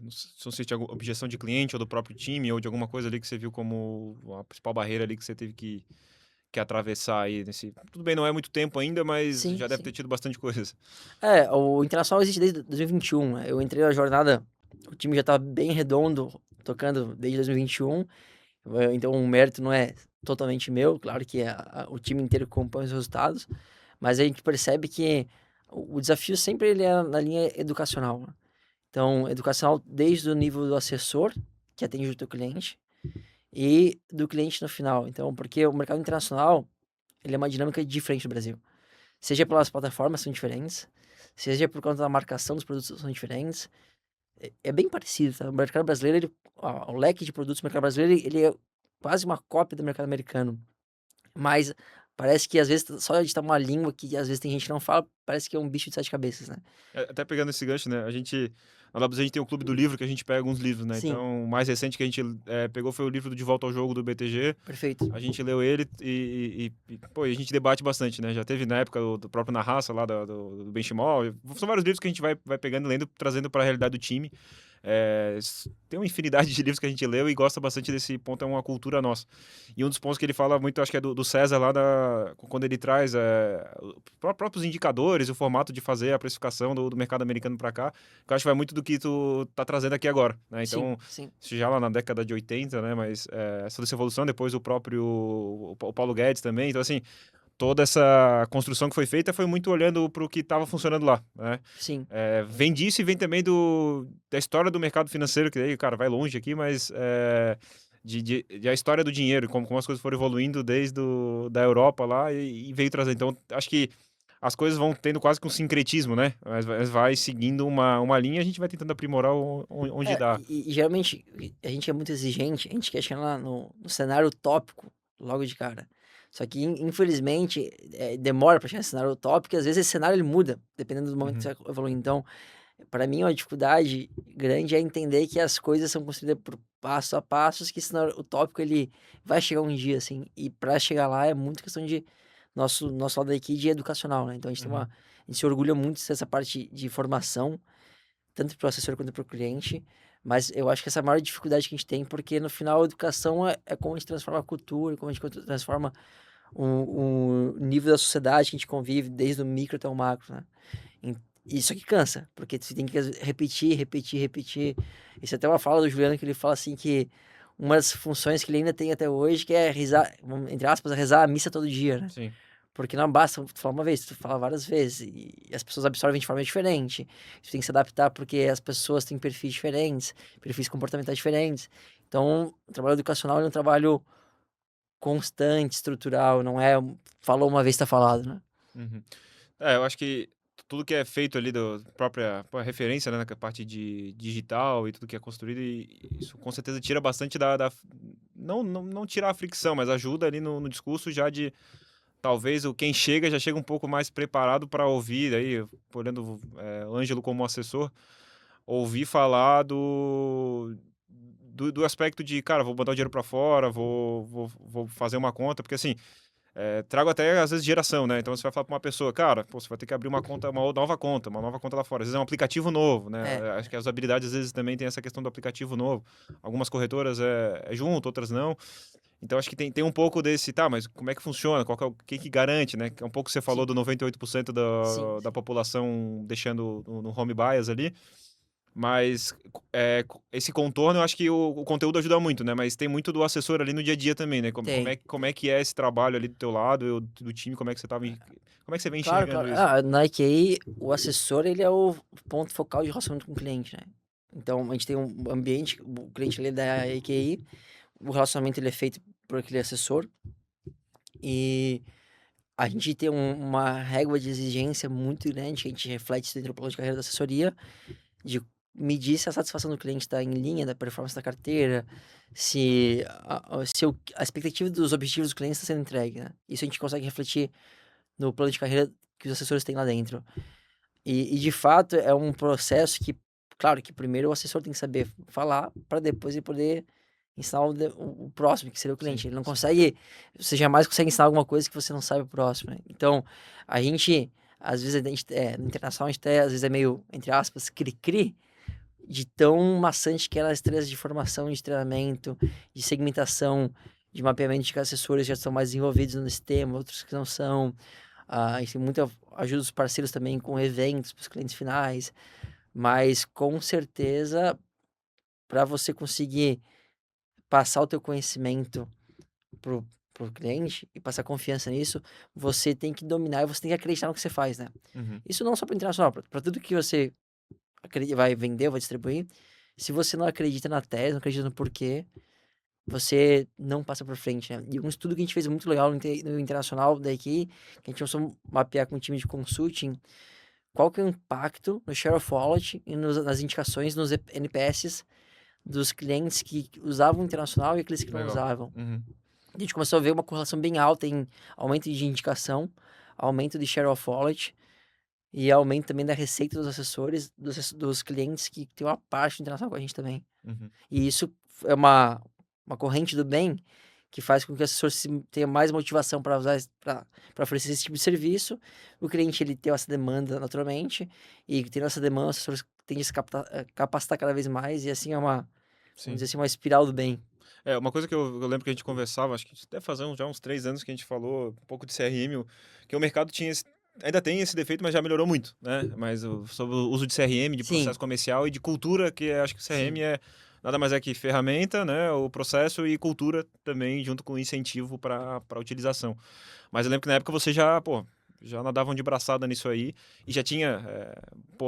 Não sei se tinha alguma objeção de cliente ou do próprio time ou de alguma coisa ali que você viu como a principal barreira ali que você teve que atravessar aí nesse... Tudo bem, não é muito tempo ainda, mas Sim, já deve ter sim. tido bastante coisa. O Internacional existe desde 2021, né? Eu entrei na jornada, o time já tá bem redondo, tocando desde 2021. Então o mérito não é totalmente meu, claro que o time inteiro compõe os resultados, mas a gente percebe que o desafio sempre ele é na linha educacional, né? Então, educacional desde o nível do assessor, que atende o teu cliente, e do cliente no final. Então, porque o mercado internacional, ele é uma dinâmica diferente do Brasil. Seja pelas plataformas são diferentes, seja por conta da marcação dos produtos são diferentes. É bem parecido, tá? O mercado brasileiro, o leque de produtos do mercado brasileiro, ele é quase uma cópia do mercado americano. Mas Parece que às vezes só de estar uma língua que às vezes tem gente que não fala, parece que é um bicho de 7 cabeças, né? Até pegando esse gancho, né? Na WBZ a gente tem o Clube do Livro, que a gente pega alguns livros, né? Sim, Então, o mais recente que a gente pegou foi o livro do De Volta ao Jogo do BTG. perfeito. A gente leu ele pô, a gente debate bastante, né? Já teve na época do próprio Na Raça, lá do Benchimol. São vários livros que a gente vai pegando, lendo, trazendo para a realidade do time. Tem uma infinidade de livros que a gente leu e gosta bastante desse ponto, é uma cultura nossa. E um dos pontos que ele fala muito, acho que é do César lá, quando ele traz os próprios indicadores, o formato de fazer a precificação do mercado americano para cá, que eu acho que vai muito do que tu tá trazendo aqui agora, né? Sim, Então, sim. isso já lá na década de 80, né? Mas essa dessa evolução, depois o próprio o Paulo Guedes também, então assim, toda essa construção que foi feita foi muito olhando para o que estava funcionando lá, né? Sim. Vem disso e vem também da história do mercado financeiro, que aí, cara, vai longe aqui, mas de a história do dinheiro, como as coisas foram evoluindo desde da Europa lá e veio trazer. Então, acho que as coisas vão tendo quase que um sincretismo, né? Mas vai seguindo uma linha e a gente vai tentando aprimorar onde dá. E geralmente a gente é muito exigente, a gente quer chegar lá no cenário utópico logo de cara. Só que, infelizmente, demora para chegar nesse cenário utópico e às vezes esse cenário ele muda, dependendo do momento que Uhum, você vai evoluir. Então, para mim, uma dificuldade grande é entender que as coisas são construídas por passo a passos, que esse cenário utópico ele vai chegar um dia, assim. E para chegar lá é muito questão de nosso lado aqui de educacional, né? Então uhum, a gente se orgulha muito dessa parte de formação tanto para o assessor quanto para o cliente, mas eu acho que essa é a maior dificuldade que a gente tem, porque no final a educação é como a gente transforma a cultura, como a gente transforma o nível da sociedade que a gente convive, desde o micro até o macro, né? Em- Isso aqui cansa, porque você tem que repetir, repetir, repetir. Isso é até uma fala do Juliano que ele fala assim que uma das funções que ele ainda tem até hoje, que é rezar, entre aspas, rezar a missa todo dia, né? sim. Porque não basta tu falar uma vez, tu fala várias vezes. E as pessoas absorvem de forma diferente. Tu tem que se adaptar porque as pessoas têm perfis diferentes, perfis comportamentais diferentes. Então, o trabalho educacional é um trabalho constante, estrutural, não é falou uma vez, tá falado, né? Uhum. Eu acho que tudo que é feito ali da própria pô, referência, né, na parte de digital e tudo que é construído, e isso com certeza tira bastante não tirar a fricção, mas ajuda ali no discurso já de talvez quem chega já chega um pouco mais preparado para ouvir, aí, olhando o Ângelo como assessor, ouvir falar do aspecto de, cara, vou botar o dinheiro para fora, vou fazer uma conta, porque assim, trago até, às vezes, geração, né? Então você vai falar para uma pessoa, cara, pô, você vai ter que abrir uma conta, uma nova conta lá fora. Às vezes é um aplicativo novo, né? É, Acho que as habilidades, às vezes, também tem essa questão do aplicativo novo. Algumas corretoras é junto, outras não. Então acho que tem um pouco desse, tá, mas como é que funciona? Quem que garante, né? Que é um pouco que você falou sim, do 98% sim, da sim. população deixando no home bias ali. Mas esse contorno, eu acho que o conteúdo ajuda muito, né? Mas tem muito do assessor ali no dia a dia também, né? Tem. Como é que é esse trabalho ali do teu lado, do time, como é que você tava, como é que você vem Claro, enxergando claro. isso? Na IKEA, o assessor, ele é o ponto focal de relacionamento com o cliente, né? Então, a gente tem um ambiente, o cliente ali da IKEA, o relacionamento ele é feito por aquele assessor, e a gente tem uma régua de exigência muito grande, que a gente reflete isso dentro do plano de carreira da assessoria, de medir se a satisfação do cliente está em linha da performance da carteira, se a expectativa dos objetivos do cliente está sendo entregue, né? Isso a gente consegue refletir no plano de carreira que os assessores têm lá dentro. E de fato é um processo que, claro, que primeiro o assessor tem que saber falar para depois ele poder ensinar o próximo, que seria o Sim, cliente. Ele não sim. consegue, você jamais consegue ensinar alguma coisa que você não sabe o próximo, né? Então, a gente, às vezes, no internacional, a gente até, às vezes é meio, entre aspas, cri-cri, de tão maçante que eram as trilhas de formação, de treinamento, de segmentação, de mapeamento de que assessores já estão mais envolvidos no sistema, outros que não são. A gente tem muita ajuda dos parceiros também com eventos para os clientes finais, mas com certeza, para você conseguir passar o teu conhecimento pro, pro cliente e passar confiança nisso, você tem que dominar e você tem que acreditar no que você faz, né? Uhum. Isso não só para internacional, para tudo que você vai vender ou vai distribuir. Se você não acredita na tese, não acredita no porquê, você não passa por frente, né? E um estudo que a gente fez muito legal no internacional daqui, que a gente começou a mapear com um time de consulting, qual que é o impacto no share of wallet e nas indicações, nos NPS dos clientes que usavam o internacional e aqueles que não Legal. usavam. Uhum. A gente começou a ver uma correlação bem alta em aumento de indicação, aumento de share of wallet e aumento também da receita dos assessores, dos clientes que tem uma parte internacional com a gente também. Uhum. E isso é uma corrente do bem que faz com que o assessor tenha mais motivação para usar, para oferecer esse tipo de serviço. O cliente ele tem essa demanda naturalmente, e tendo essa demanda, o assessor tende a se capacitar cada vez mais, e assim vamos Sim. dizer assim, uma espiral do bem. É, uma coisa que eu lembro que a gente conversava, acho que deve fazer já uns 3 anos que a gente falou um pouco de CRM, que o mercado ainda tem esse defeito, mas já melhorou muito, né? Mas sobre o uso de CRM, de Sim, processo comercial e de cultura, que acho que o CRM sim. nada mais é que ferramenta, né? O processo e cultura também, junto com incentivo para utilização. Mas eu lembro que na época você já nadavam de braçada nisso aí e já tinha,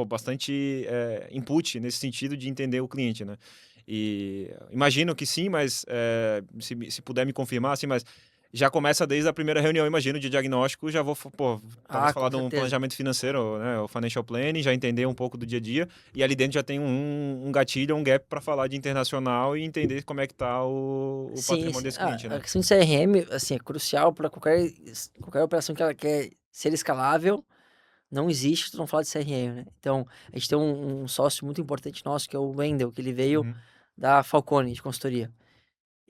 bastante input nesse sentido de entender o cliente, né? E imagino que sim, mas se puder me confirmar, assim, mas já começa desde a primeira reunião, imagino, de diagnóstico, já vou, talvez Ah, falar com de um certeza. planejamento financeiro, né, o financial planning, já entender um pouco do dia a dia, e ali dentro já tem um gatilho, um gap para falar de internacional e entender como é que tá o Sim, patrimônio sim. desse Ah, cliente, a né? questão de CRM, assim, é crucial para qualquer operação que ela quer ser escalável. Não existe se tu não falar de CRM, né? Então, a gente tem um sócio muito importante nosso, que é o Wendel, que ele veio Uhum, da Falcone, de consultoria.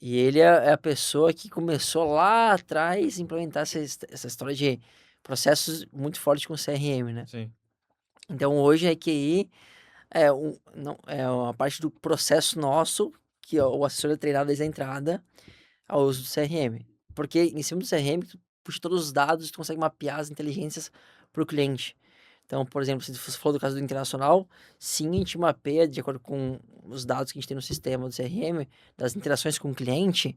E ele é a pessoa que começou lá atrás a implementar essa história de processos muito fortes com CRM, né? sim. Então, hoje a EQI não, é uma parte do processo nosso, que o assessor é treinado desde a entrada ao uso do CRM. Porque em cima do CRM, tu puxa todos os dados, tu consegue mapear as inteligências para o cliente. Então, por exemplo, se você falou do caso do internacional, sim, a gente mapeia de acordo com os dados que a gente tem no sistema do CRM, das interações com o cliente,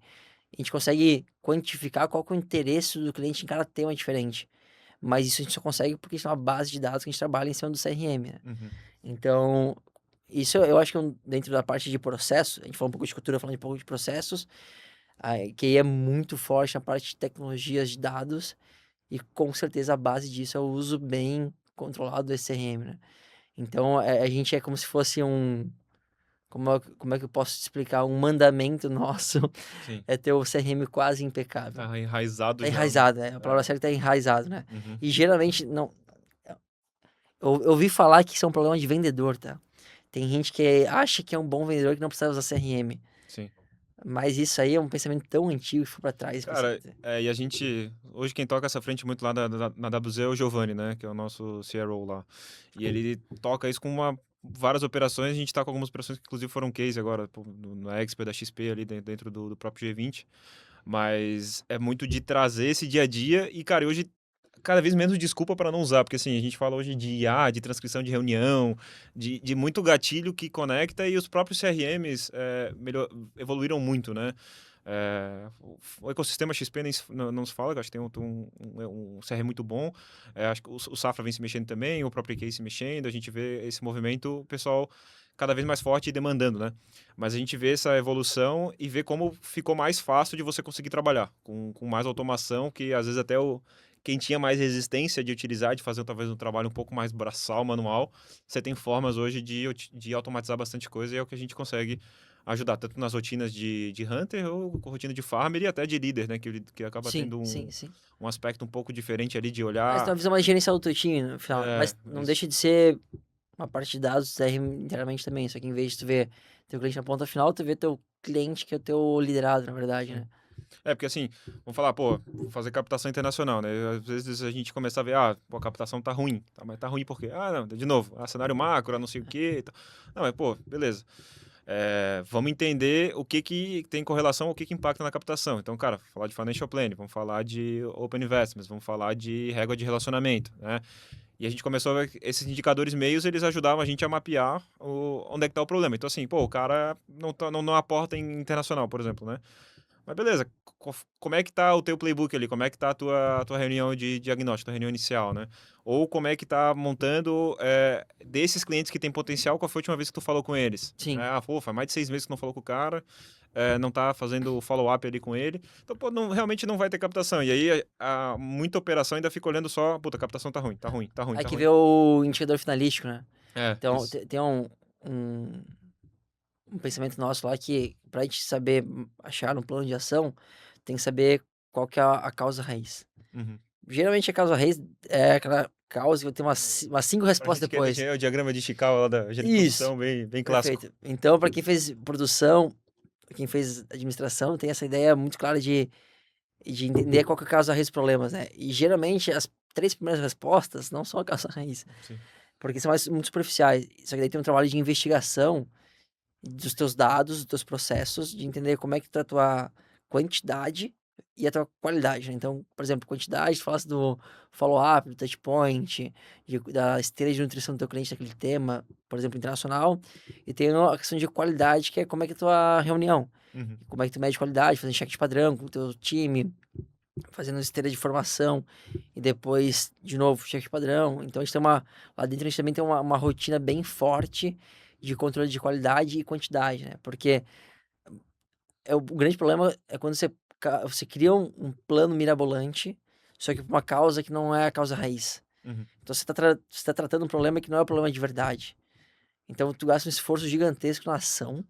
a gente consegue quantificar qual que é o interesse do cliente em cada tema diferente. Mas isso a gente só consegue porque a gente tem uma base de dados que a gente trabalha em cima do CRM, né? Uhum. Então, isso eu acho que dentro da parte de processo, a gente falou um pouco de cultura, falando um pouco de processos, que aí é muito forte na parte de tecnologias de dados, e com certeza a base disso é o uso bem controlado do SRM, né? Então a gente é como se fosse como é que eu posso te explicar? Um mandamento nosso Sim. é ter o CRM quase impecável. Tá enraizado Tá já, né? enraizado, a palavra certa é enraizado, né? Uhum. E geralmente não. Eu ouvi falar que isso é um problema de vendedor, tá? Tem gente que acha que é um bom vendedor que não precisa usar CRM. Sim. Mas isso aí é um pensamento tão antigo que foi pra trás. Cara, e a gente. Hoje quem toca essa frente muito lá na WZ é o Giovanni, né? Que é o nosso CRO lá. E ele toca isso com várias operações. A gente tá com algumas operações que, inclusive, foram case agora, pô, na Expo da XP ali dentro do próprio G20. Mas é muito de trazer esse dia a dia. E, cara, hoje cada vez menos desculpa para não usar, porque assim, a gente fala hoje de IA, de transcrição de reunião, de muito gatilho que conecta e os próprios CRMs evoluíram muito, né? O ecossistema XP não se fala, que acho que tem um CRM muito bom. Acho que o Safra vem se mexendo também, o próprio Case se mexendo, a gente vê esse movimento, o pessoal cada vez mais forte e demandando, né? Mas a gente vê essa evolução e vê como ficou mais fácil de você conseguir trabalhar, com mais automação, que às vezes até quem tinha mais resistência de utilizar, de fazer talvez um trabalho um pouco mais braçal, manual, você tem formas hoje de automatizar bastante coisa e é o que a gente consegue ajudar, tanto nas rotinas de Hunter ou com rotina de Farmer e até de líder, né? Que acaba Sim, tendo sim, sim. um aspecto um pouco diferente ali de Mas tem olhar. uma visão mais gerencial do teu time no final, né? Mas não Mas deixa de ser uma parte de dados do CRM inteiramente também. Só que em vez de tu ver teu cliente na ponta final, tu vê teu cliente que é o teu liderado, na verdade, sim. né? Porque assim, vamos falar, pô, vou fazer captação internacional, né? Às vezes a gente começa a ver, pô, a captação tá ruim. Tá, mas tá ruim por quê? Não, de novo, cenário macro, não sei o quê. E tal. Não, mas pô, beleza. Vamos entender o que tem correlação, o que impacta na captação. Então, cara, falar de financial planning, vamos falar de open investments, vamos falar de régua de relacionamento, né? E a gente começou a ver que esses indicadores meios, eles ajudavam a gente a mapear onde é que tá o problema. Então, assim, pô, o cara não aporta em internacional, por exemplo, né? Mas beleza, como é que tá o teu playbook ali? Como é que tá a tua reunião de diagnóstico, tua reunião inicial, né? Ou como é que tá montando desses clientes que têm potencial, qual foi a última vez que tu falou com eles? Sim. Pô, faz mais de 6 meses que não falou com o cara, não tá fazendo follow-up ali com ele. Então, pô, realmente não vai ter captação. E aí, muita operação ainda fica olhando só, puta, a captação tá ruim, tá ruim, tá ruim, Aí tá que ruim. vê o indicador finalístico, né? Então, Isso. tem um pensamento nosso lá que pra gente saber achar um plano de ação, tem que saber qual que é a causa raiz. Uhum. Geralmente a causa raiz é aquela causa que vai ter umas 5 Pra respostas gente que depois. é o diagrama de Chicago lá da gerente de Isso, produção, bem clássico. perfeito. Então, para quem fez produção, quem fez administração, tem essa ideia muito clara de entender qual que é a causa raiz dos problemas, né? E geralmente as 3 primeiras respostas não são a causa raiz, Sim. porque são mais muito superficiais. Só que daí tem um trabalho de investigação dos teus dados, dos teus processos, de entender como é que tá a tua quantidade e a tua qualidade, né? Então, por exemplo, quantidade, tu falasse do follow-up, do touch point, da esteira de nutrição do teu cliente naquele tema, por exemplo, internacional, e tem a questão de qualidade, que é como é que é a tua reunião, Uhum. como é que tu mede qualidade, fazendo check de padrão com o teu time, fazendo esteira de formação, e depois, de novo, check de padrão. Então, a gente tem lá dentro a gente também tem uma rotina bem forte de controle de qualidade e quantidade, né? Porque o grande problema é quando você cria um plano mirabolante, só que por uma causa que não é a causa raiz. Uhum. Então você tá tratando um problema que não é o problema de verdade. Então tu gasta um esforço gigantesco na ação,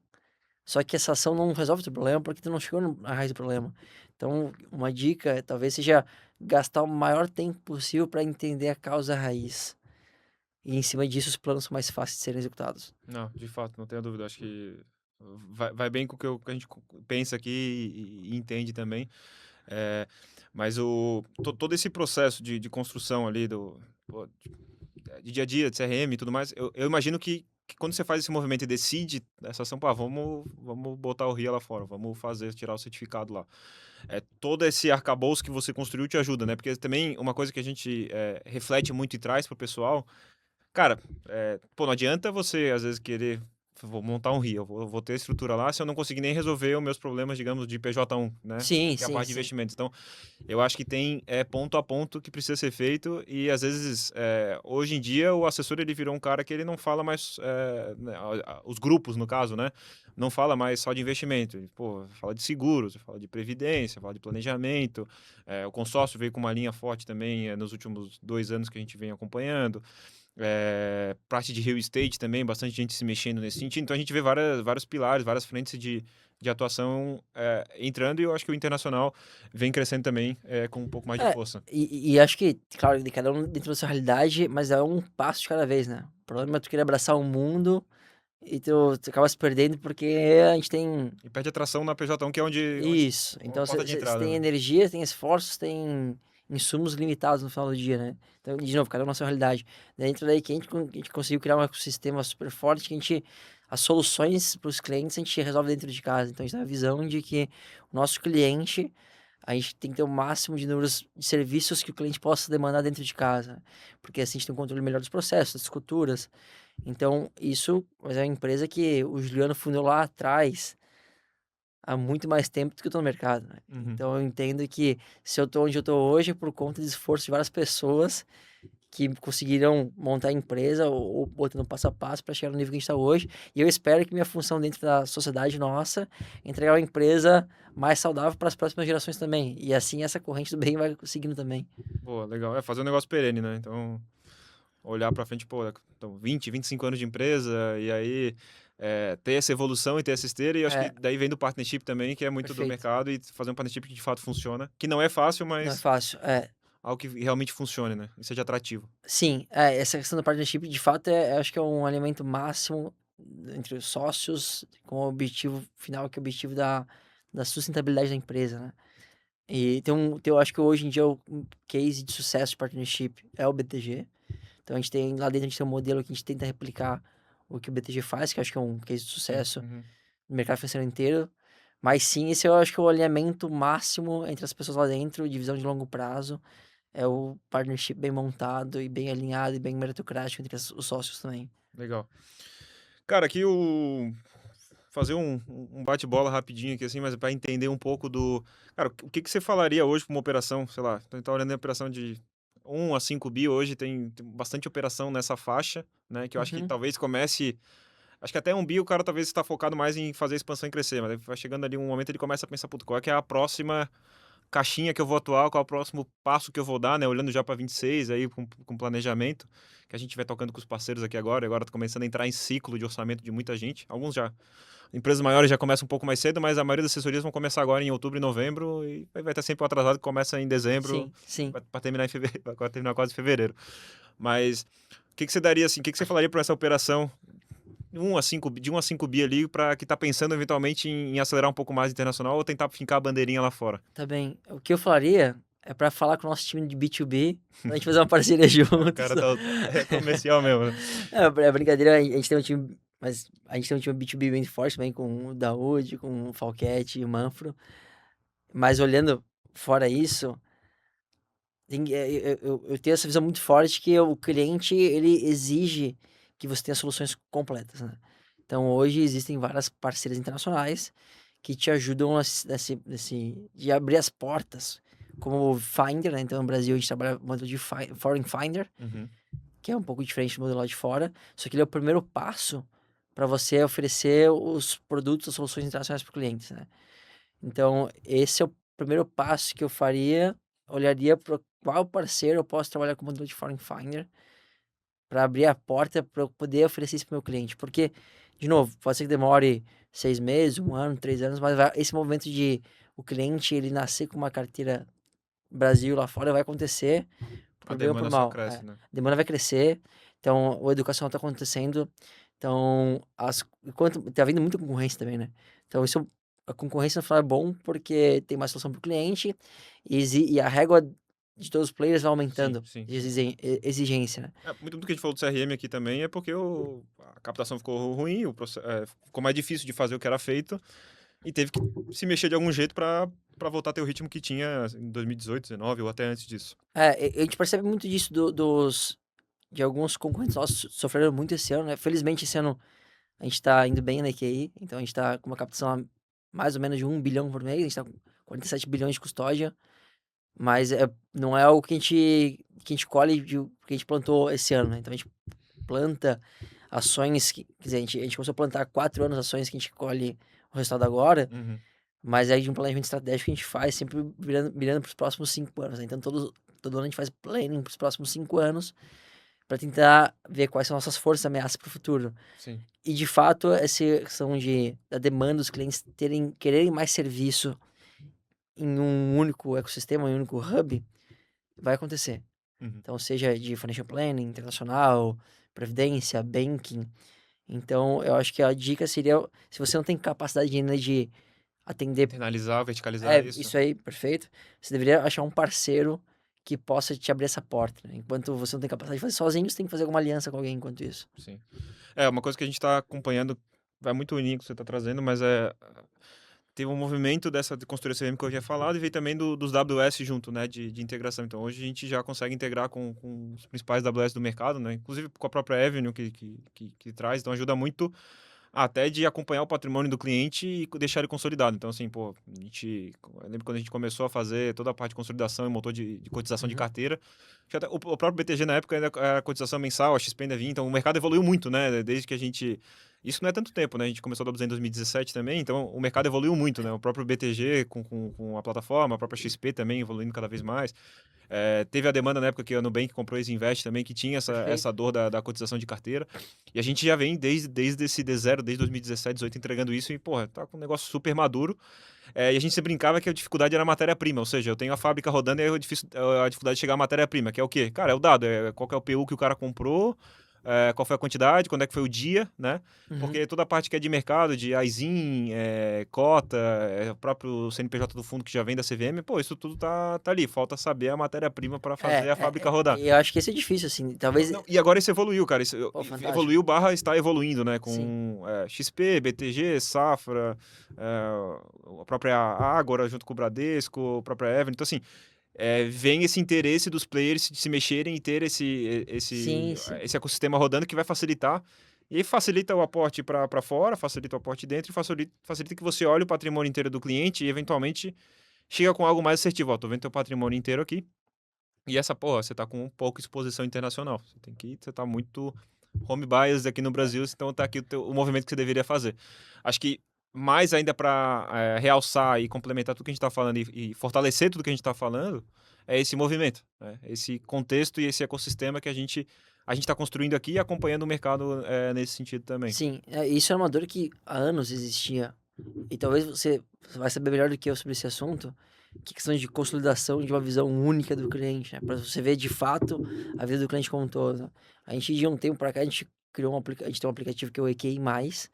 só que essa ação não resolve o teu problema porque tu não chegou na raiz do problema. Então, uma dica talvez seja gastar o maior tempo possível para entender a causa raiz. E em cima disso os planos são mais fáceis de serem executados. Não, de fato, não tenho dúvida. Acho que vai bem com o que, que a gente pensa aqui e entende também. É, mas todo esse processo de construção ali pô, de dia a dia, de CRM e tudo mais, eu imagino que quando você faz esse movimento e decide essa ação, pá, vamos botar o RIA lá fora, vamos fazer, tirar o certificado lá. Todo esse arcabouço que você construiu te ajuda, né? Porque também uma coisa que a gente reflete muito e traz pro pessoal. Cara, pô, não adianta você, às vezes, querer vou montar um RI, eu vou ter estrutura lá se eu não conseguir nem resolver os meus problemas, digamos, de PJ1, né? Sim, Que é a sim, parte de sim. investimentos. Então, eu acho que tem ponto a ponto que precisa ser feito e, às vezes, hoje em dia, o assessor, ele virou um cara que ele não fala mais, né, os grupos, no caso, né? Não fala mais só de investimento. Ele, pô, fala de seguros, fala de previdência, fala de planejamento. O consórcio veio com uma linha forte também nos últimos 2 anos que a gente vem acompanhando. Parte de real estate também, bastante gente se mexendo nesse sentido. Então a gente vê vários pilares, várias frentes de atuação entrando e eu acho que o internacional vem crescendo também com um pouco mais de É, força. e acho que, claro, de cada um dentro da sua realidade, mas é um passo de cada vez, né? O problema é tu querer abraçar o mundo e tu acaba se perdendo porque a gente tem E perde atração na PJ1, que é onde isso. a Então porta de você entrada, tem né? energia, tem esforços, tem insumos limitados no final do dia, né? Então, de novo, cada um na sua realidade. Dentro daí que a gente conseguiu criar um ecossistema super forte que as soluções para os clientes a gente resolve dentro de casa. Então a gente tem a visão de que o nosso cliente a gente tem que ter o máximo de números de serviços que o cliente possa demandar dentro de casa, porque assim a gente tem um controle melhor dos processos, das culturas. Então, isso mas é uma empresa que o Juliano fundou lá atrás, há muito mais tempo do que eu tô no mercado, né? Uhum. Então, eu entendo que se eu tô onde eu tô hoje é por conta de esforço de várias pessoas que conseguiram montar a empresa ou botando passo a passo para chegar no nível que a gente está hoje. E eu espero que minha função dentro da sociedade nossa é entregar uma empresa mais saudável para as próximas gerações também. E assim essa corrente do bem vai seguindo também. Pô, legal. Fazer um negócio perene, né? Então, olhar para frente, pô, então 25 anos de empresa, e aí ter essa evolução e ter essa esteira, e eu acho que É, daí vem do partnership também, que é muito do perfeito. mercado, e fazer um partnership que de fato funciona, que não é fácil, Não é mas fácil. É, algo que realmente funcione, né? E seja atrativo. sim, essa questão do partnership, de fato, acho que é um alimento máximo entre os sócios, com o objetivo final, que é o objetivo da sustentabilidade da empresa, né? E eu acho que hoje em dia um case de sucesso de partnership é o BTG. Então lá dentro a gente tem um modelo que a gente tenta replicar o que o BTG faz, que eu acho que é um case de Sim. sucesso Uhum. no mercado financeiro inteiro. Mas sim, esse eu acho que é o alinhamento máximo entre as pessoas lá dentro, divisão de longo prazo. É o partnership bem montado e bem alinhado e bem meritocrático entre os sócios também. Legal. Cara, aqui fazer um bate-bola rapidinho aqui, assim, mas para entender um pouco do. Cara, o que você falaria hoje para uma operação, sei lá, então tá olhando a operação de 1 a 5 bi hoje, tem bastante operação nessa faixa, né? Que eu acho que Uhum. talvez comece. Acho que até 1 bi o cara talvez está focado mais em fazer a expansão e crescer, mas vai chegando ali um momento ele começa a pensar, puto, qual é que é a próxima caixinha que eu vou atuar, qual é o próximo passo que eu vou dar, né? Olhando já para 26 aí com planejamento, que a gente vai tocando com os parceiros aqui agora, e agora tá começando a entrar em ciclo de orçamento de muita gente. Alguns já, empresas maiores já começam um pouco mais cedo, mas a maioria das assessorias vão começar agora em outubro e novembro, e vai ter sempre um atrasado que começa em dezembro, Sim, sim. para terminar em fevereiro, para terminar quase em fevereiro. Mas o que que você daria assim, o que que você falaria para essa operação de 1 a 5 bi ali para que tá pensando eventualmente em acelerar um pouco mais internacional ou tentar fincar a bandeirinha lá fora? Tá bem. O que eu faria é pra falar com o nosso time de B2B, pra gente fazer uma parceria O juntos. cara tá é comercial mesmo, né? É brincadeira, a gente tem um time, mas a gente tem um time B2B bem forte também, com o Daoud, com o Falquete e o Manfro. Mas olhando fora isso, eu tenho essa visão muito forte que o cliente, ele exige que você tenha soluções completas, né? Então, hoje existem várias parceiras internacionais que te ajudam de abrir as portas, como o Finder, né? Então, no Brasil, a gente trabalha com o modelo de Foreign Finder, Uhum. que é um pouco diferente do modelo lá de fora, só que ele é o primeiro passo para você oferecer os produtos, as soluções internacionais para o cliente, né? Então, esse é o primeiro passo que eu faria, olharia para qual parceiro eu posso trabalhar com o modelo de Foreign Finder para abrir a porta para eu poder oferecer isso para o meu cliente. Porque, de novo, pode ser que demore 6 meses, 1 ano, 3 anos, mas esse movimento de o cliente ele nascer com uma carteira Brasil lá fora vai acontecer, A por bem ou por demanda só mal. É. cresce, A né? demanda vai crescer, então a educação está acontecendo, então enquanto tá vindo muita concorrência também, né? Então a concorrência no final é bom porque tem mais solução para o cliente e a régua de todos os players vai Sim, aumentando sim, de sim. exigência, né? É, muito do que a gente falou do CRM aqui também é porque a captação ficou ruim, ficou mais difícil de fazer o que era feito e teve que se mexer de algum jeito para voltar a ter o ritmo que tinha em 2018, 2019 ou até antes disso. A gente percebe muito disso de alguns concorrentes nossos sofreram muito esse ano, né? Felizmente esse ano a gente tá indo bem na EQI, então a gente tá com uma captação a mais ou menos de 1 bilhão por mês, a gente tá com 47 bilhões de custódia, mas não é o que a gente colhe que a gente plantou esse ano, né? Então a gente planta ações quer dizer, a gente começou a plantar há 4 anos ações que a gente colhe o resultado agora, Uhum. mas é de um planejamento estratégico que a gente faz sempre virando para os próximos 5 anos, né? Então todo ano a gente faz planning para os próximos 5 anos para tentar ver quais são nossas forças e ameaças para o futuro. Sim. E de fato, essa questão da demanda dos clientes quererem mais serviço em um único ecossistema, em um único hub, vai acontecer. Uhum. Então, seja de financial planning, internacional, previdência, banking. Então, eu acho que a dica seria, se você não tem capacidade ainda de atender, Internalizar, verticalizar isso. isso aí, perfeito, você deveria achar um parceiro que possa te abrir essa porta, né? Enquanto você não tem capacidade de fazer sozinho, você tem que fazer alguma aliança com alguém enquanto isso. Sim. É, uma coisa que a gente está acompanhando, vai muito unir o que você está trazendo, mas teve um movimento dessa de construir CRM que eu já tinha falado e veio também dos WS junto, né, de integração. Então, hoje a gente já consegue integrar com os principais WS do mercado, né, inclusive com a própria Avenue que traz, então ajuda muito até de acompanhar o patrimônio do cliente e deixar ele consolidado. Então, assim, pô, eu lembro quando a gente começou a fazer toda a parte de consolidação e motor de cotização de Uhum. carteira, que até o próprio BTG na época ainda era cotização mensal, a XP ainda vinha, então o mercado evoluiu muito, né, desde que a gente... Isso não é tanto tempo, né, a gente começou a WZ em 2017 também, então o mercado evoluiu muito, né, o próprio BTG com a plataforma, a própria XP também evoluindo cada vez mais. Teve a demanda na época que a Nubank comprou esse Invest também, que tinha essa Perfeito. dor da cotização de carteira. E a gente já vem desde esse D0, desde 2017, 2018, entregando isso e, porra, tá com um negócio super maduro. E a gente se brincava que a dificuldade era a matéria-prima, ou seja, eu tenho a fábrica rodando e a dificuldade de chegar à matéria-prima, que é o quê? Cara, é o dado, qual que é o PU que o cara comprou, qual foi a quantidade, quando é que foi o dia, né? Uhum. Porque toda a parte que é de mercado, de AISIN, cota, o próprio CNPJ do fundo que já vem da CVM, pô, isso tudo tá ali. Falta saber a matéria-prima para fazer a fábrica rodar. Eu acho que esse é difícil, assim, talvez, Não, e agora isso evoluiu, cara. Isso pô, fantástico. evoluiu barra está evoluindo, né? Sim, Com XP, BTG, Safra, a própria Ágora junto com o Bradesco, a própria Evelyn. Então, assim, vem esse interesse dos players de se mexerem e ter sim, sim. esse ecossistema rodando que vai facilitar. E aí facilita o aporte para fora, facilita o aporte dentro e facilita que você olhe o patrimônio inteiro do cliente e, eventualmente, chega com algo mais assertivo. Ó, tô vendo teu patrimônio inteiro aqui. E essa, porra, você tá com pouca exposição internacional. Você tá muito home bias aqui no Brasil, então tá aqui o movimento que você deveria fazer. Acho que mais ainda para realçar e complementar tudo que a gente está falando e fortalecer tudo que a gente está falando, é esse movimento, né? Esse contexto e esse ecossistema que a gente está construindo aqui e acompanhando o mercado nesse sentido também. Sim, isso é uma dor que há anos existia. E talvez você vai saber melhor do que eu sobre esse assunto, que é questão de consolidação de uma visão única do cliente, né? Para você ver de fato a vida do cliente como um todo. A gente de um tempo para cá a gente criou a gente tem um aplicativo que é o EQI+,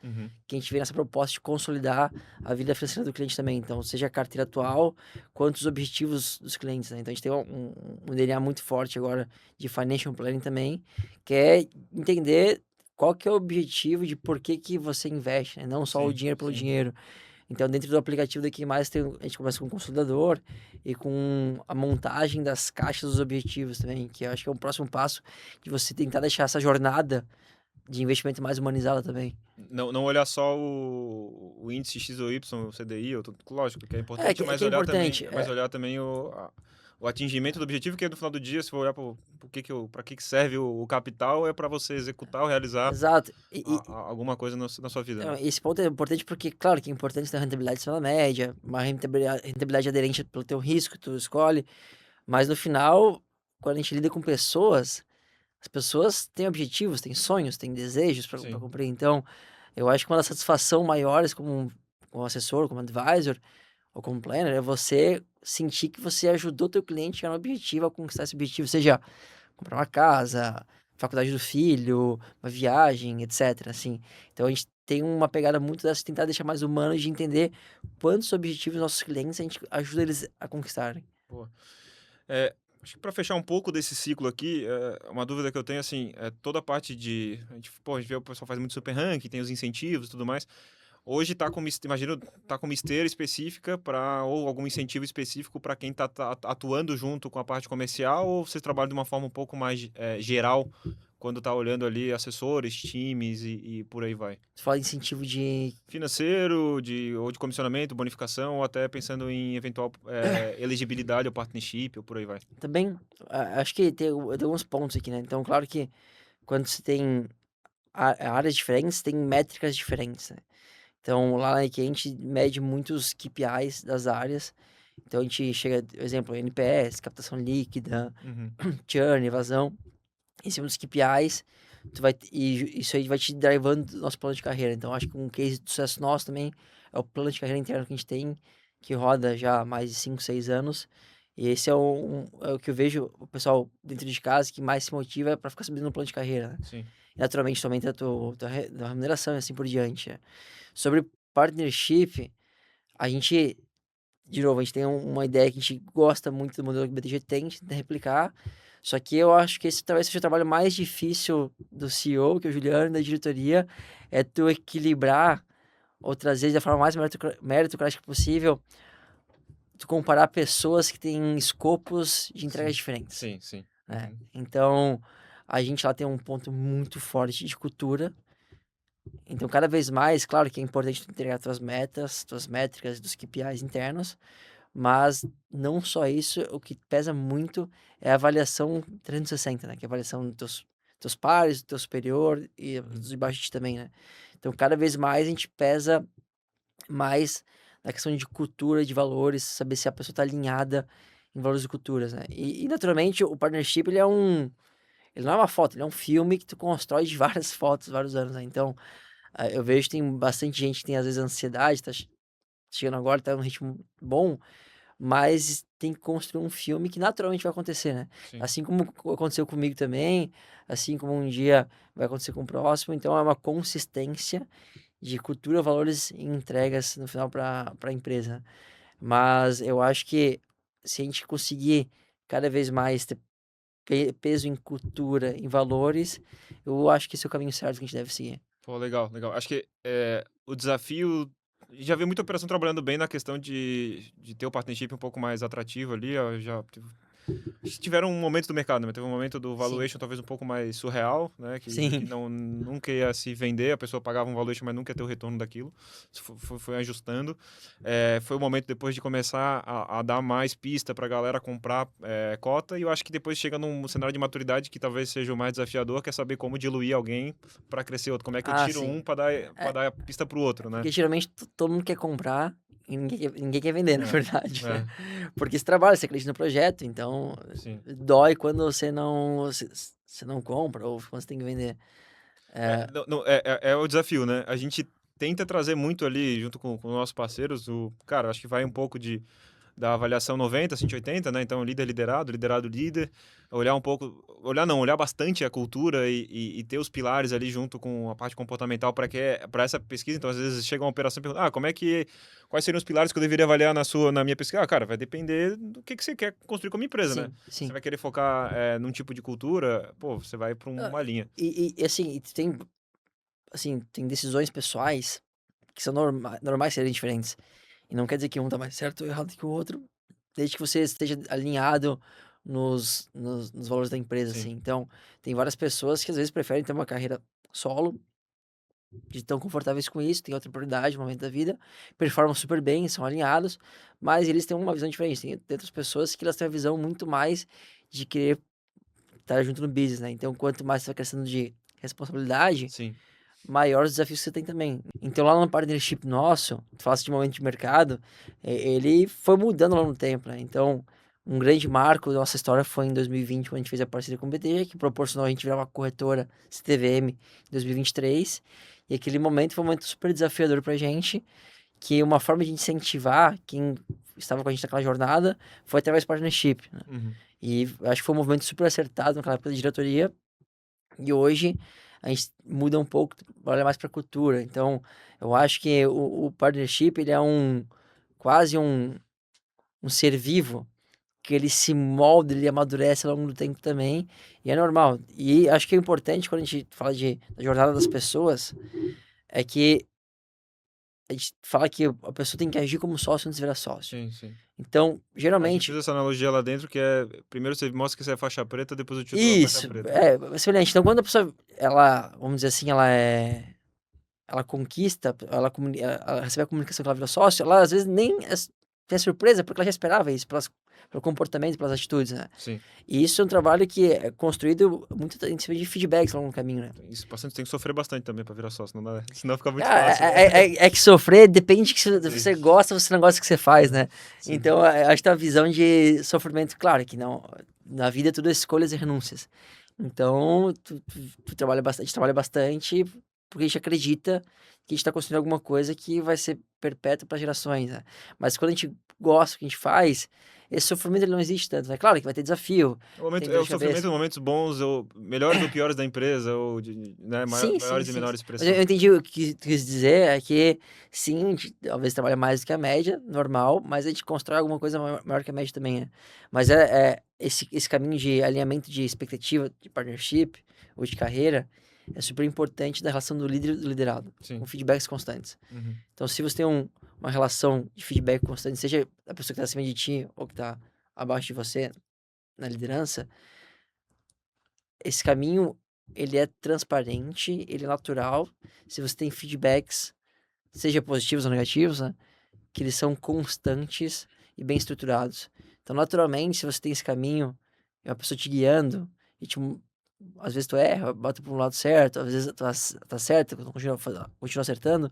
Uhum. que a gente vê nessa proposta de consolidar a vida financeira do cliente também. Então, seja a carteira atual, quanto os objetivos dos clientes, né? Então, a gente tem um DNA muito forte agora de financial planning também, que é entender qual que é o objetivo de por que que você investe, né? Não só o Sim, dinheiro pelo sim. dinheiro. Então, dentro do aplicativo daqui mais tem, a gente começa com o consolidador e com a montagem das caixas dos objetivos também, que eu acho que é um próximo passo de você tentar deixar essa jornada de investimento mais humanizada também. Não olhar só o índice X ou Y, o CDI, lógico que é É importante, que, é mas que é olhar também, importante. mas olhar também o atingimento do objetivo, que no final do dia, se for olhar para que serve o capital, é para você executar ou realizar Exato. alguma coisa na sua vida, Então, né? esse ponto é importante porque, claro, que é importante ter uma rentabilidade acima da média, uma rentabilidade aderente pelo teu risco que tu escolhe, mas no final, quando a gente lida com pessoas, as pessoas têm objetivos, têm sonhos, têm desejos para Sim. cumprir. Então, eu acho que uma das satisfações maiores como assessor, como advisor ou como planner é você sentir que você ajudou teu cliente a chegar no objetivo, a conquistar esse objetivo, seja comprar uma casa, faculdade do filho, uma viagem, etc, assim. Então a gente tem uma pegada muito dessa de tentar deixar mais humano, de entender quantos objetivos nossos clientes a gente ajuda eles a conquistarem. Boa. Acho que para fechar um pouco desse ciclo aqui, uma dúvida que eu tenho, assim, é toda a parte de... a gente vê o pessoal faz muito super ranking, tem os incentivos e tudo mais. Hoje tá com, imagino, tá com uma esteira específica para ou algum incentivo específico para quem tá atuando junto com a parte comercial, ou vocês trabalham de uma forma um pouco mais geral, quando tá olhando ali assessores, times e por aí vai? Você fala em incentivo de. Financeiro, ou de comissionamento, bonificação, ou até pensando em eventual elegibilidade ao partnership, ou por aí vai. Também, acho que tem alguns pontos aqui, né? Então, claro que quando você tem áreas diferentes, tem métricas diferentes, né? Então, lá na Nike, a gente mede muitos KPIs das áreas. Então, a gente chega, por exemplo, NPS, captação líquida, Uhum. churn, evasão. Em cima dos KPIs, e isso aí vai te drivando do nosso plano de carreira. Então, acho que um case de sucesso nosso também é o plano de carreira interno que a gente tem, que roda já há mais de 5, 6 anos. E esse é o que eu vejo o pessoal dentro de casa que mais se motiva para ficar subindo no plano de carreira, né? Sim. E naturalmente, também tem tua remuneração e assim por diante. Né? Sobre partnership, a gente, de novo, a gente tem uma ideia que a gente gosta muito do modelo que o BTG tem, a gente tenta replicar. Só que eu acho que esse talvez seja o trabalho mais difícil do CEO, que é o Juliano, e da diretoria, é tu equilibrar ou trazer da forma mais meritocrática possível, tu comparar pessoas que têm escopos de entregas Sim. diferentes, Sim, sim. né? Uhum. Então, a gente lá tem um ponto muito forte de cultura. Então, cada vez mais, claro que é importante tu entregar tuas metas, tuas métricas dos KPIs internos, mas não só isso, o que pesa muito é a avaliação 360, né? Que é a avaliação dos teus pares, do teu superior e Uhum. dos de baixo de ti também, né? Então, cada vez mais a gente pesa mais na questão de cultura, de valores, saber se a pessoa está alinhada em valores e culturas, né? E naturalmente, o partnership, ele não é uma foto, ele é um filme que tu constrói de várias fotos, vários anos, né? Então, eu vejo que tem bastante gente que tem, às vezes, ansiedade, tá chegando agora, tá num ritmo bom, mas tem que construir um filme que naturalmente vai acontecer, né? Sim. Assim como aconteceu comigo também, assim como um dia vai acontecer com o próximo, então é uma consistência de cultura, valores e entregas no final para a empresa. Mas eu acho que se a gente conseguir cada vez mais ter peso em cultura, em valores, eu acho que esse é o caminho certo que a gente deve seguir. Pô, legal, legal. Acho que o desafio. Já vi muita operação trabalhando bem na questão de ter o partnership um pouco mais atrativo ali. Eu já tiveram um momento do mercado, né? Teve um momento do Sim, valuation talvez um pouco mais surreal, né? Que sim. nunca ia se vender, a pessoa pagava um valuation, mas nunca ia ter o retorno daquilo. Isso foi ajustando. Foi o momento depois de começar a dar mais pista para a galera comprar cota, e eu acho que depois chega num cenário de maturidade que talvez seja o mais desafiador, que é saber como diluir alguém para crescer outro. Como é que eu Ah, tiro sim. um para É, dar a pista para o outro, né? porque geralmente todo mundo quer comprar e ninguém quer vender, na É, verdade. é, Porque você trabalha, você acredita no projeto, então sim. dói quando você não compra ou quando você tem que vender. É, É o desafio, né? A gente tenta trazer muito ali, junto com os nossos parceiros, cara, acho que vai um pouco da avaliação 90, 180, né? Então, líder, liderado, liderado, líder. Olhar um pouco, olhar bastante a cultura e ter os pilares ali junto com a parte comportamental para essa pesquisa. Então, às vezes chega uma operação e pergunta, quais seriam os pilares que eu deveria avaliar na minha pesquisa? Cara, vai depender do que você quer construir como empresa, né? sim, Você sim. vai querer focar num tipo de cultura, pô, você vai para Ah, uma linha. assim, tem decisões pessoais que são normais serem diferentes. E não quer dizer que um tá mais certo ou errado que o outro, desde que você esteja alinhado nos valores da empresa, Sim, assim. Então, tem várias pessoas que às vezes preferem ter uma carreira solo, de tão confortáveis com isso, tem outra prioridade no momento da vida, performam super bem, são alinhados, mas eles têm uma visão diferente. Tem outras pessoas que elas têm uma visão muito mais de querer estar junto no business, né? Então, quanto mais você vai crescendo de responsabilidade, sim. maior os desafios que você tem também. Então, lá no partnership nosso, tu fala de momento de mercado, ele foi mudando ao longo do tempo, né? Então, um grande marco da nossa história foi em 2020, quando a gente fez a parceria com o BTG, que proporcionou a gente virar uma corretora CTVM em 2023. E aquele momento foi um momento super desafiador pra gente, que uma forma de incentivar quem estava com a gente naquela jornada foi através do partnership, né? Uhum. E acho que foi um movimento super acertado naquela época da diretoria, e hoje a gente muda um pouco, olha mais para a cultura. Então, eu acho que o partnership ele é quase um ser vivo que ele se molda, ele amadurece ao longo do tempo também, e é normal. E acho que é importante quando a gente fala da jornada das pessoas, é que a gente fala que a pessoa tem que agir como sócio antes de virar sócio. Sim, sim. Então, A gente geralmente, usa essa analogia lá dentro, que é primeiro você mostra que você é faixa preta, depois o título é faixa isso, preta. é semelhante. Então, quando a pessoa, ela, vamos dizer assim, ela conquista, ela recebe a comunicação que ela virou sócio, ela às vezes nem tem surpresa, porque ela já esperava isso, pelo comportamento, pelas atitudes, né? Sim. E isso é um trabalho que é construído muito em cima de feedbacks ao longo do caminho, né? Isso, bastante, tem que sofrer bastante também pra virar sócio, não dá, senão fica muito Ah, fácil, né? é que sofrer depende que se Sim. você gosta ou você não gosta do que você faz, né? Sim. Então, acho que a visão de sofrimento, claro, que não, na vida tudo é escolhas e renúncias. Então, tu trabalha bastante, porque a gente acredita que a gente está construindo alguma coisa que vai ser perpétua para gerações, né? Mas quando a gente gosta do que a gente faz, esse sofrimento ele não existe tanto, né? Claro que vai ter desafio, tem É dor o de sofrimento cabeça. em momentos bons, ou melhores ou piores da empresa, ou né, Sim, sim, maiores e sim. menores Mas eu pressão. entendi o que tu quis dizer, é que sim, a gente talvez trabalha mais do que a média, normal, mas a gente constrói alguma coisa maior que a média também, né? Mas esse caminho de alinhamento de expectativa, de partnership ou de carreira, é super importante da relação do líder e do liderado, com Sim. feedbacks constantes. Uhum. Então, se você tem uma relação de feedback constante, seja a pessoa que está acima de ti ou que está abaixo de você na liderança, esse caminho, ele é transparente, ele é natural. Se você tem feedbacks, seja positivos ou negativos, né, que eles são constantes e bem estruturados. Então, naturalmente, se você tem esse caminho, é uma pessoa te guiando, e às vezes tu erra, bota para um lado certo, às vezes tá certo, continua acertando,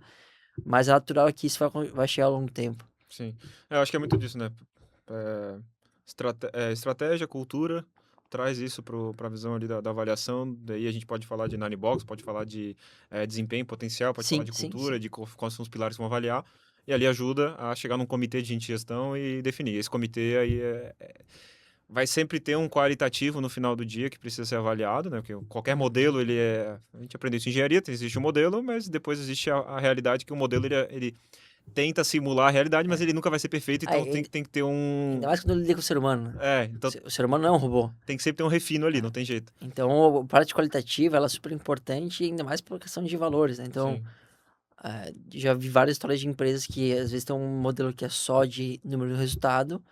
mas é natural que isso vai chegar ao longo do tempo. Sim. Eu acho que é muito disso, né? Estratégia, cultura, traz isso para a visão ali da avaliação. Daí a gente pode falar de nine box, pode falar de desempenho potencial, pode falar Sim, de sim, cultura, sim. de quais são os pilares que vão avaliar. E ali ajuda a chegar num comitê de gestão e definir. Esse comitê aí vai sempre ter um qualitativo no final do dia que precisa ser avaliado, né? Porque qualquer modelo, a gente aprendeu isso em engenharia, existe um modelo, mas depois existe a realidade que o modelo, ele tenta simular a realidade, mas É. ele nunca vai ser perfeito, então Aí, tem que ter ainda um... mais quando lida com o ser humano, né? Então O ser humano não é um robô. tem que sempre ter um refino ali, não É. tem jeito. Então, a parte qualitativa, ela é super importante, ainda mais por questão de valores, né? Então, Sim, já vi várias histórias de empresas que às vezes tem um modelo que é só de número de resultado,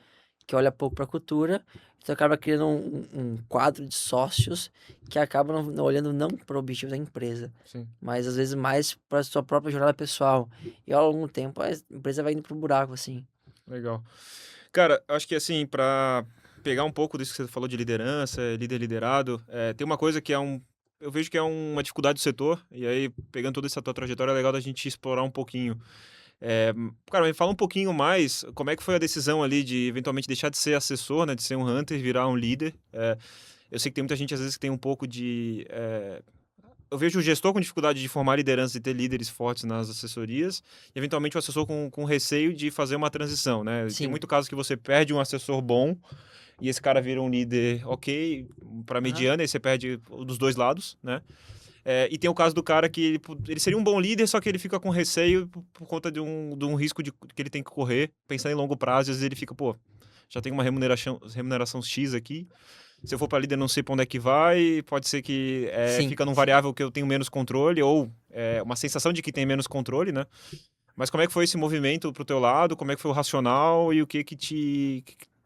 que olha pouco para a cultura, tu acaba criando um quadro de sócios que acabam olhando não para o objetivo da empresa, Sim. mas às vezes mais para a sua própria jornada pessoal. E ao longo do tempo a empresa vai indo pro buraco, assim. Legal. Cara, acho que assim, para pegar um pouco disso que você falou de liderança, líder liderado, tem uma coisa que eu vejo que é uma dificuldade do setor, e aí, pegando toda essa tua trajetória, é legal da gente explorar um pouquinho. Cara, me fala um pouquinho mais, como é que foi a decisão ali de eventualmente deixar de ser assessor, né, de ser um hunter, virar um líder? Eu sei que tem muita gente, às vezes, que tem um pouco de... eu vejo o gestor com dificuldade de formar liderança e ter líderes fortes nas assessorias, e eventualmente o assessor com receio de fazer uma transição, né? Tem Sim. muito caso que você perde um assessor bom e esse cara vira um líder ok para Aham. mediano, e você perde dos dois lados, né? E tem o caso do cara que ele seria um bom líder, só que ele fica com receio por conta de um risco que ele tem que correr, pensando em longo prazo, às vezes ele fica, pô, já tem uma remuneração X aqui, se eu for para líder não sei para onde é que vai, pode ser que Sim. fica num variável que eu tenho menos controle, ou uma sensação de que tem menos controle, né? Mas como é que foi esse movimento pro teu lado, como é que foi o racional e o que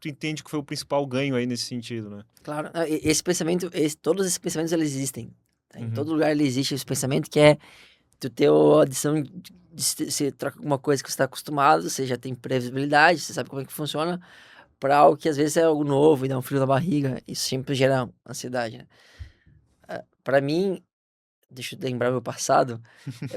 tu entende que foi o principal ganho aí nesse sentido, né? Claro. Esse pensamento, todos esses pensamentos eles existem. Tá? Em Uhum. todo lugar ele existe esse pensamento que é tu ter a adição de se troca alguma coisa que você está acostumado, você já tem previsibilidade, você sabe como é que funciona, para algo que às vezes é algo novo e dá um frio na barriga. Isso sempre gera ansiedade, né? Para mim, deixa eu lembrar meu passado,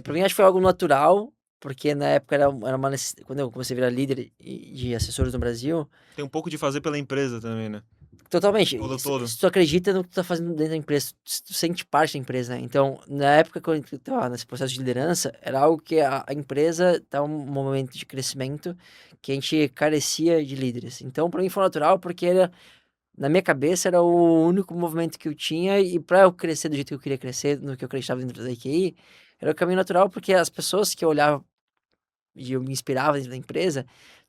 para mim acho que foi algo natural, porque na época era uma quando eu comecei a virar líder de assessores no Brasil. Tem um pouco de fazer pela empresa também, né? Totalmente. Todo, todo. Se tu acredita no que tu tá fazendo dentro da empresa, se tu sente parte da empresa, né? Então, na época que eu estava nesse processo de liderança, era algo que a empresa tá um momento de crescimento que a gente carecia de líderes. Então, para mim foi natural, porque na minha cabeça era o único movimento que eu tinha, e para eu crescer do jeito que eu queria crescer, no que eu acreditava dentro da IQI, era o caminho natural, porque as pessoas que eu olhava e eu me inspirava dentro da empresa,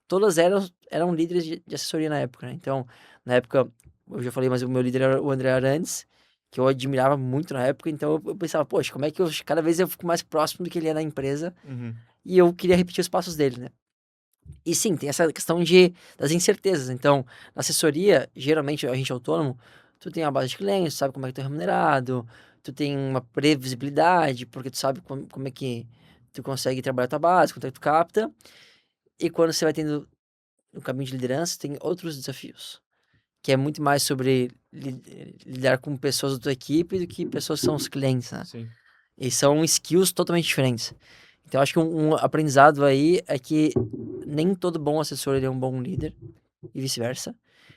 todas eram líderes de assessoria na época, né? Então, na época, eu já falei, mas o meu líder era o André Arantes, que eu admirava muito na época, então eu pensava, poxa, como é que cada vez eu fico mais próximo do que ele é na empresa, Uhum. e eu queria repetir os passos dele, né? E sim, tem essa questão das incertezas. Então, na assessoria, geralmente, a gente é autônomo, tu tem uma base de clientes, tu sabe como é que tu é remunerado, tu tem uma previsibilidade, porque tu sabe como é que tu consegue trabalhar a tua base, quanto é que tu capta, e quando você vai tendo no caminho de liderança, tem outros desafios, que é muito mais sobre lidar com pessoas da tua equipe do que pessoas que são os clientes, né? Sim. E são skills totalmente diferentes. Então, acho que um aprendizado aí é que nem todo bom assessor ele é um bom líder e vice-versa.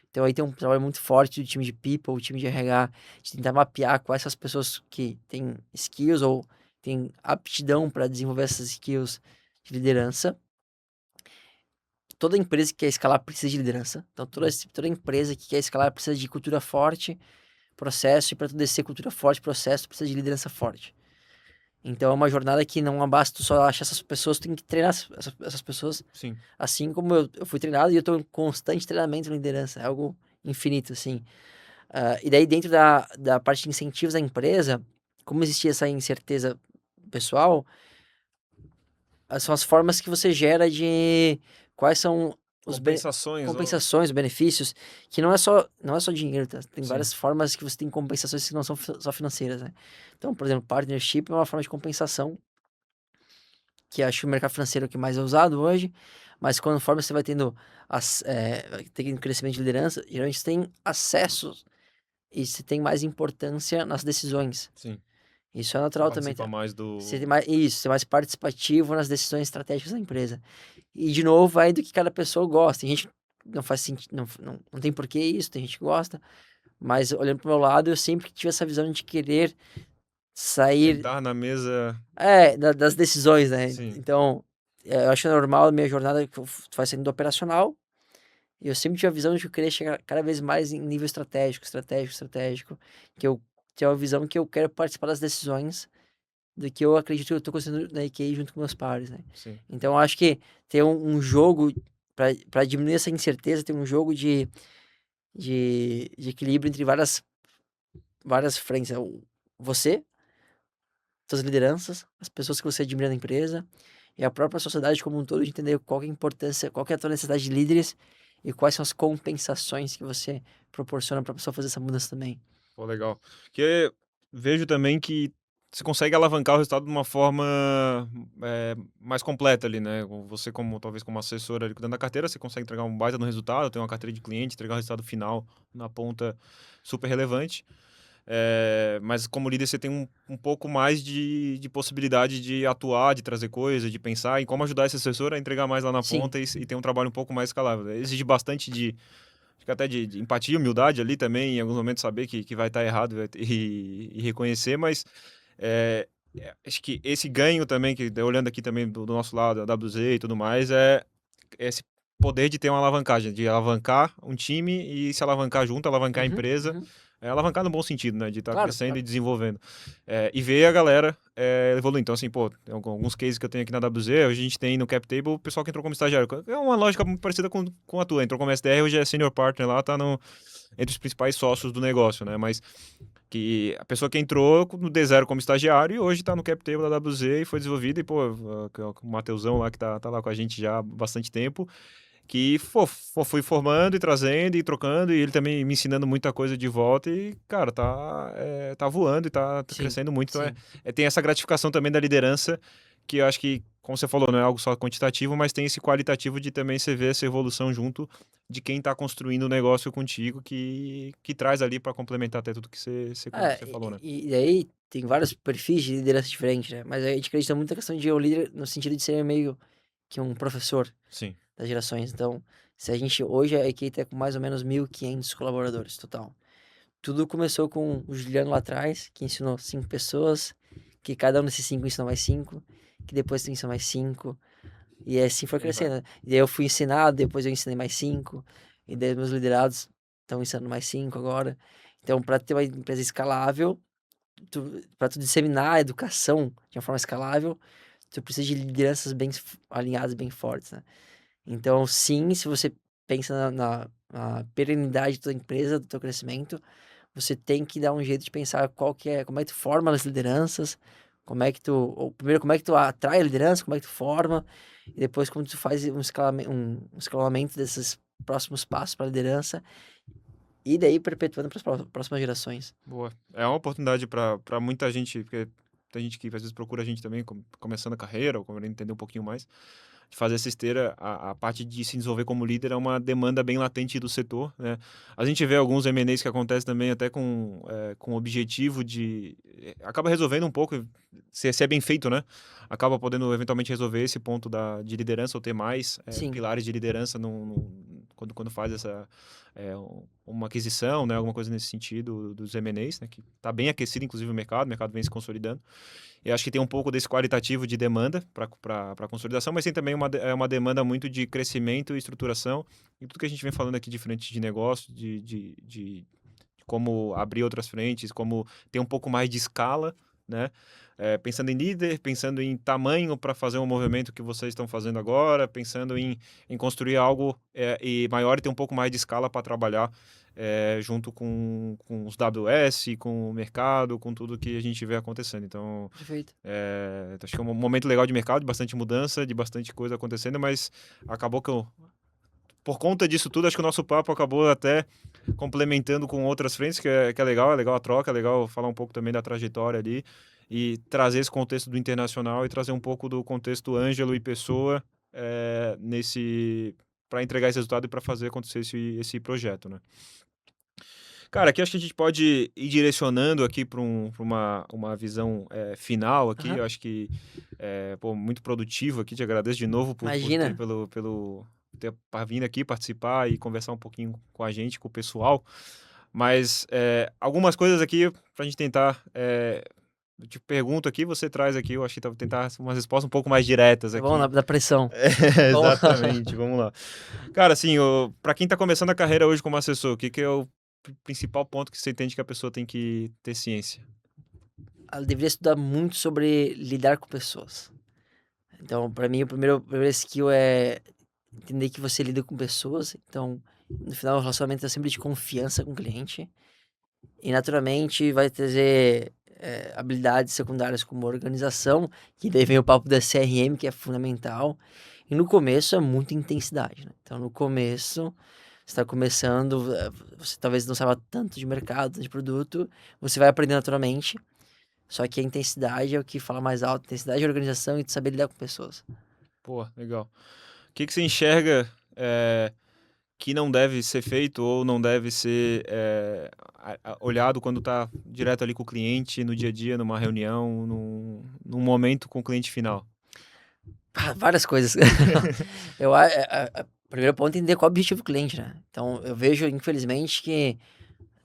Então, aí tem um trabalho muito forte do time de people, o time de RH, de tentar mapear quais são as pessoas que têm skills ou têm aptidão para desenvolver essas skills de liderança. Toda empresa que quer escalar precisa de liderança. Então, toda empresa que quer escalar precisa de cultura forte, processo, e para tu descer cultura forte, processo, precisa de liderança forte. Então, é uma jornada que não basta tu só achar essas pessoas, tu tem que treinar essas pessoas, Sim. assim como eu fui treinado e eu estou em constante treinamento na liderança. É algo infinito, assim. E daí, dentro da parte de incentivos da empresa, como existia essa incerteza pessoal, são as formas que você gera de quais são os Compensações, ó. compensações, benefícios, que não é só dinheiro, tá? Tem Sim. várias formas que você tem compensações que não são só financeiras, né? Então, por exemplo, partnership é uma forma de compensação, que acho que o mercado financeiro é o que mais é usado hoje, mas conforme você vai tendo vai tendo crescimento de liderança, geralmente você tem acessos e você tem mais importância nas decisões. Sim. Isso é Você natural também, participa tá? mais Você do. tem mais, isso, ser mais participativo nas decisões estratégicas da empresa. E, de novo, vai do que cada pessoa gosta. Tem gente que não faz sentido, não tem porquê isso, tem gente que gosta. Mas, olhando pro meu lado, eu sempre tive essa visão de querer sair, Sentar na mesa. das decisões, né? Sim. Então, eu acho normal a minha jornada que eu faz saindo do operacional. E eu sempre tive a visão de que eu queria chegar cada vez mais em nível estratégico. Que eu tenho a visão que eu quero participar das decisões do que eu acredito que eu tô construindo na IKEA junto com meus pares, né? Sim. Então, eu acho que tem um jogo, para diminuir essa incerteza, tem um jogo de equilíbrio entre várias frentes. Você, suas lideranças, as pessoas que você admira na empresa, e a própria sociedade como um todo, de entender qual que é a importância, qual que é a tua necessidade de líderes, e quais são as compensações que você proporciona para a pessoa fazer essa mudança também. Pô, legal. Porque vejo também que você consegue alavancar o resultado de uma forma mais completa ali, né? Você, como talvez como assessor ali cuidando da carteira, você consegue entregar um baita no resultado, ter uma carteira de cliente, entregar o resultado final na ponta super relevante. Mas como líder você tem um pouco mais de possibilidade de atuar, de trazer coisa, de pensar em como ajudar esse assessor a entregar mais lá na Sim, ponta e ter um trabalho um pouco mais escalável. Exige bastante acho que até de empatia, humildade ali também, em alguns momentos saber que vai estar errado e reconhecer, mas é, acho que esse ganho também, que olhando aqui também do nosso lado, a WZ e tudo mais, é esse poder de ter uma alavancagem, de alavancar um time e se alavancar junto, alavancar a uhum, empresa, uhum. alavancar no bom sentido, né, de estar Claro, crescendo e claro. desenvolvendo. E ver a galera evoluir. Então, assim, pô, tem alguns cases que eu tenho aqui na WZ, hoje a gente tem no CapTable o pessoal que entrou como estagiário. É uma lógica muito parecida com a tua. Entrou como SDR, hoje é senior partner lá, tá entre os principais sócios do negócio, né? Mas que a pessoa que entrou no D0 como estagiário e hoje tá no CapTable da WZ e foi desenvolvida e, pô, o Mateusão lá que tá lá com a gente já há bastante tempo, que fui formando e trazendo e trocando e ele também me ensinando muita coisa de volta e, cara, tá voando e tá Sim, crescendo muito. Então, sim. tem essa gratificação também da liderança que eu acho que, como você falou, não é algo só quantitativo, mas tem esse qualitativo de também você ver essa evolução junto de quem está construindo o negócio contigo, que traz ali para complementar até tudo que você falou, né? E daí tem vários perfis de liderança diferentes, né? Mas a gente acredita muito na questão de o líder no sentido de ser meio que um professor Sim. das gerações. Então, se a gente hoje a equipe é com mais ou menos 1.500 colaboradores total. Tudo começou com o Juliano lá atrás, que ensinou 5 pessoas, que cada um desses 5 ensinou mais 5, que depois ensinou mais 5, e assim foi E aí vai. crescendo. E daí eu fui ensinado, depois eu ensinei mais 5, e daí meus liderados estão ensinando mais 5 agora. Então, para ter uma empresa escalável, para tu disseminar a educação de uma forma escalável, tu precisa de lideranças bem alinhadas, bem fortes, né? Então, sim, se você pensa na perenidade da tua empresa, do teu crescimento, você tem que dar um jeito de pensar como é que tu forma as lideranças, primeiro, como é que tu atrai a liderança, como é que tu forma, e depois como tu faz um escalonamento desses próximos passos para a liderança, e daí perpetuando para as próximas gerações. Boa. É uma oportunidade para muita gente, porque tem gente que às vezes procura a gente também, começando a carreira, ou querendo entender um pouquinho mais, de fazer essa esteira, a parte de se desenvolver como líder é uma demanda bem latente do setor, né? A gente vê alguns M&As que acontecem também até com o objetivo de... acaba resolvendo um pouco, se é bem feito, né? Acaba podendo eventualmente resolver esse ponto de liderança ou ter mais Sim, pilares de liderança quando faz uma aquisição, né? Alguma coisa nesse sentido dos M&As, né? Que está bem aquecido, inclusive, o mercado vem se consolidando. Eu acho que tem um pouco desse qualitativo de demanda para consolidação, mas tem também uma demanda muito de crescimento e estruturação. E tudo que a gente vem falando aqui de frente de negócio, de como abrir outras frentes, como ter um pouco mais de escala, né? Pensando em líder, pensando em tamanho para fazer um movimento que vocês estão fazendo agora, pensando em construir algo e maior e ter um pouco mais de escala para trabalhar junto com os WS, com o mercado, com tudo que a gente vê acontecendo. Então, perfeito. acho que é um momento legal de mercado, de bastante mudança, de bastante coisa acontecendo, mas acabou por conta disso tudo, acho que o nosso papo acabou até complementando com outras frentes, que é legal a troca, é legal falar um pouco também da trajetória ali e trazer esse contexto do internacional e trazer um pouco do contexto Ângelo e Pessoa nesse para entregar esse resultado e para fazer acontecer esse projeto, né? Cara, aqui acho que a gente pode ir direcionando aqui para uma visão final aqui. Aham. Eu acho que pô, muito produtivo aqui. Te agradeço de novo por ter Imagina, ter vindo aqui participar e conversar um pouquinho com a gente, com o pessoal. Mas algumas coisas aqui para a gente tentar. Eu te pergunto aqui, você traz aqui. Eu acho que tentar umas respostas um pouco mais diretas tá bom, aqui. da pressão. Vamos lá. Exatamente, vamos lá. Cara, assim, para quem tá começando a carreira hoje como assessor, o que que é o principal ponto que você entende que a pessoa tem que ter ciência? Ela deveria estudar muito sobre lidar com pessoas. Então, para mim, o primeiro skill é entender que você lida com pessoas. Então, no final, o relacionamento é sempre de confiança com o cliente. E, naturalmente, vai trazer habilidades secundárias como organização, que daí vem o papo da CRM, que é fundamental. E no começo é muita intensidade, né? Então, no começo, você está começando, você talvez não saiba tanto de mercado, de produto, você vai aprender naturalmente. Só que a intensidade é o que fala mais alto. Intensidade de organização e de saber lidar com pessoas. Pô, legal. O que você enxerga que não deve ser feito ou não deve ser olhado quando está direto ali com o cliente, no dia a dia, numa reunião, num momento com o cliente final? Várias coisas. O primeiro ponto é entender qual é o objetivo do cliente, né? Então, eu vejo, infelizmente, que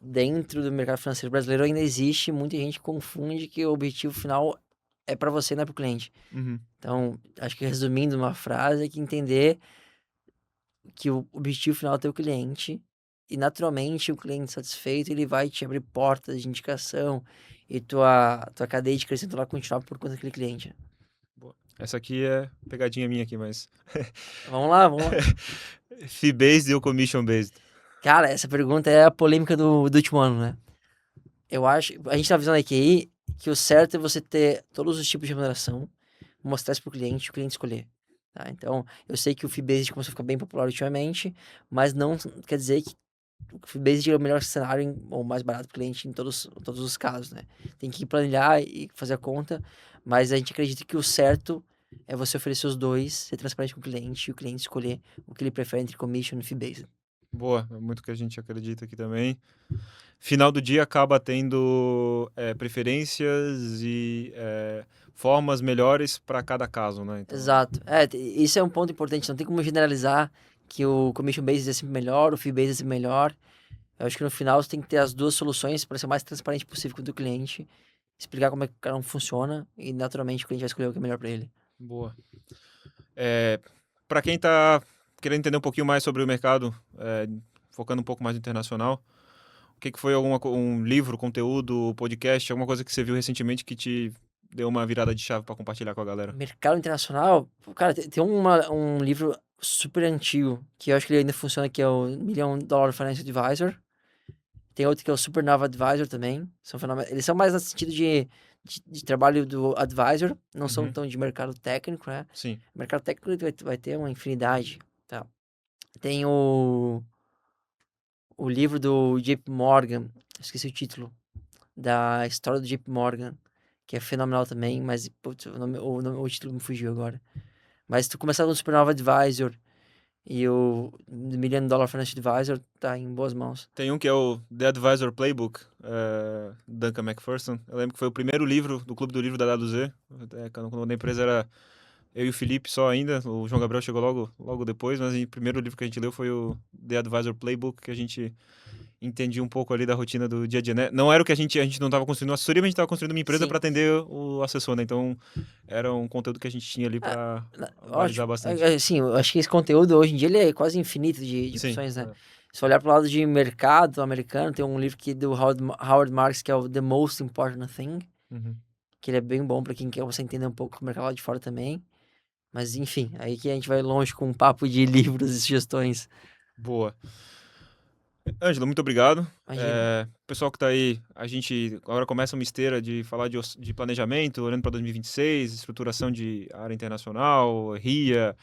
dentro do mercado financeiro brasileiro ainda existe muita gente que confunde que o objetivo final é para você, não é para o cliente. Uhum. Então, acho que resumindo uma frase, é que entender que o objetivo final é ter o cliente e, naturalmente, o cliente satisfeito, ele vai te abrir portas de indicação e tua cadeia de crescimento vai continuar por conta daquele cliente. Boa. Essa aqui é pegadinha minha aqui, mas... Vamos lá. Fee-based ou commission-based? Cara, essa pergunta é a polêmica do último ano, né? Eu acho, a gente tá visando aqui que o certo é você ter todos os tipos de remuneração, mostrar isso pro cliente e o cliente escolher. Tá? Então, eu sei que o fee-based começou a ficar bem popular ultimamente, mas não quer dizer que o fee-based é o melhor cenário ou mais barato pro cliente em todos os casos, né? Tem que planilhar e fazer a conta, mas a gente acredita que o certo é você oferecer os dois, ser transparente com o cliente e o cliente escolher o que ele prefere entre commission e fee-based. Boa, é muito que a gente acredita aqui também. Final do dia acaba tendo preferências e formas melhores para cada caso, né? Então, Exato. Isso é um ponto importante. Não tem como generalizar que o commission based é sempre melhor, o fee based é sempre melhor. Eu acho que no final você tem que ter as duas soluções para ser o mais transparente possível com o teu cliente, explicar como é que cada um funciona e naturalmente o cliente vai escolher o que é melhor para ele. boa. Para quem está querendo entender um pouquinho mais sobre o mercado, focando um pouco mais no internacional, o que foi um livro, conteúdo, podcast, alguma coisa que você viu recentemente que te deu uma virada de chave para compartilhar com a galera? Mercado internacional, cara, tem um livro super antigo que eu acho que ele ainda funciona, que é o Million Dollar Financial Advisor. Tem outro que é o Supernova Advisor também. Eles são mais no sentido de trabalho do advisor, não são Uhum. tão de mercado técnico, né? Sim. Mercado técnico vai ter uma infinidade. Tá. Tem o livro do JP Morgan, esqueci o título, da história do JP Morgan, que é fenomenal também, mas putz, o título me fugiu agora. Mas se tu começar no Supernova Advisor e o Million Dollar Financial Advisor, tá em boas mãos. Tem um que é o The Advisor Playbook, Duncan McPherson. Eu lembro que foi o primeiro livro do Clube do Livro da WZ. Quando a empresa era eu e o Felipe só ainda. O João Gabriel chegou logo depois, mas o primeiro livro que a gente leu foi o The Advisor Playbook, que a gente entendia um pouco ali da rotina do dia a dia, né? Não era o que a gente não estava construindo uma assessoria, mas a gente estava construindo uma empresa para atender o assessor, né? Então, era um conteúdo que a gente tinha ali para balizar bastante. Sim, eu acho que esse conteúdo hoje em dia ele é quase infinito de Sim, opções, né? Se olhar para o lado de mercado americano, tem um livro aqui do Howard Marks que é o The Most Important Thing, Uhum. que ele é bem bom para quem quer você entender um pouco o mercado lá de fora também. Mas enfim, aí que a gente vai longe com um papo de livros e sugestões. Boa. Ângelo, muito obrigado. Imagina. Pessoal que está aí, a gente agora começa uma esteira de falar de planejamento, olhando para 2026, estruturação de área internacional, RIA,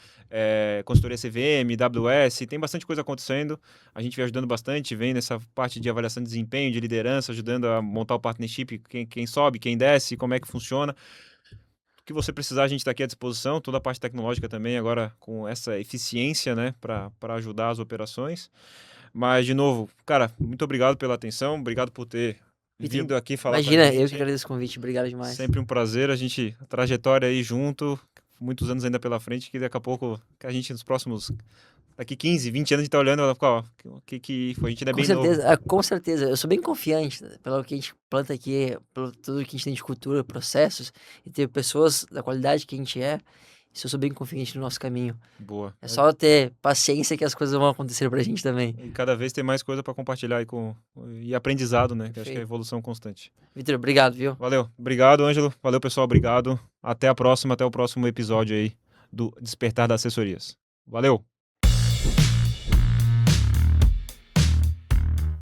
consultoria CVM, WS, tem bastante coisa acontecendo. A gente vem ajudando bastante, vem nessa parte de avaliação de desempenho, de liderança, ajudando a montar o partnership, quem sobe, quem desce, como é que funciona. O que você precisar, a gente está aqui à disposição, toda a parte tecnológica também, agora com essa eficiência, né, para ajudar as operações. Mas, de novo, cara, muito obrigado pela atenção, obrigado por ter vindo aqui falar com a Imagina, eu que gente. agradeço o convite, obrigado demais. Sempre um prazer, a trajetória aí junto, muitos anos ainda pela frente, que daqui a pouco, que a gente nos próximos, daqui 15, 20 anos a gente tá olhando e vai ficar, ó, o que foi, a gente ainda é Com bem certeza, novo. com certeza, eu sou bem confiante pelo que a gente planta aqui, pelo tudo que a gente tem de cultura, processos, e ter pessoas da qualidade que a gente é, isso eu sou bem confiante no nosso caminho. Boa. É só ter paciência que as coisas vão acontecer pra gente também. E cada vez tem mais coisa para compartilhar aí e aprendizado, né? Que acho que é Perfeito. evolução constante. Vitor, obrigado, viu? Valeu. Obrigado, Ângelo. Valeu, pessoal. Obrigado. Até a próxima, até o próximo episódio aí do Despertar das Assessorias. Valeu!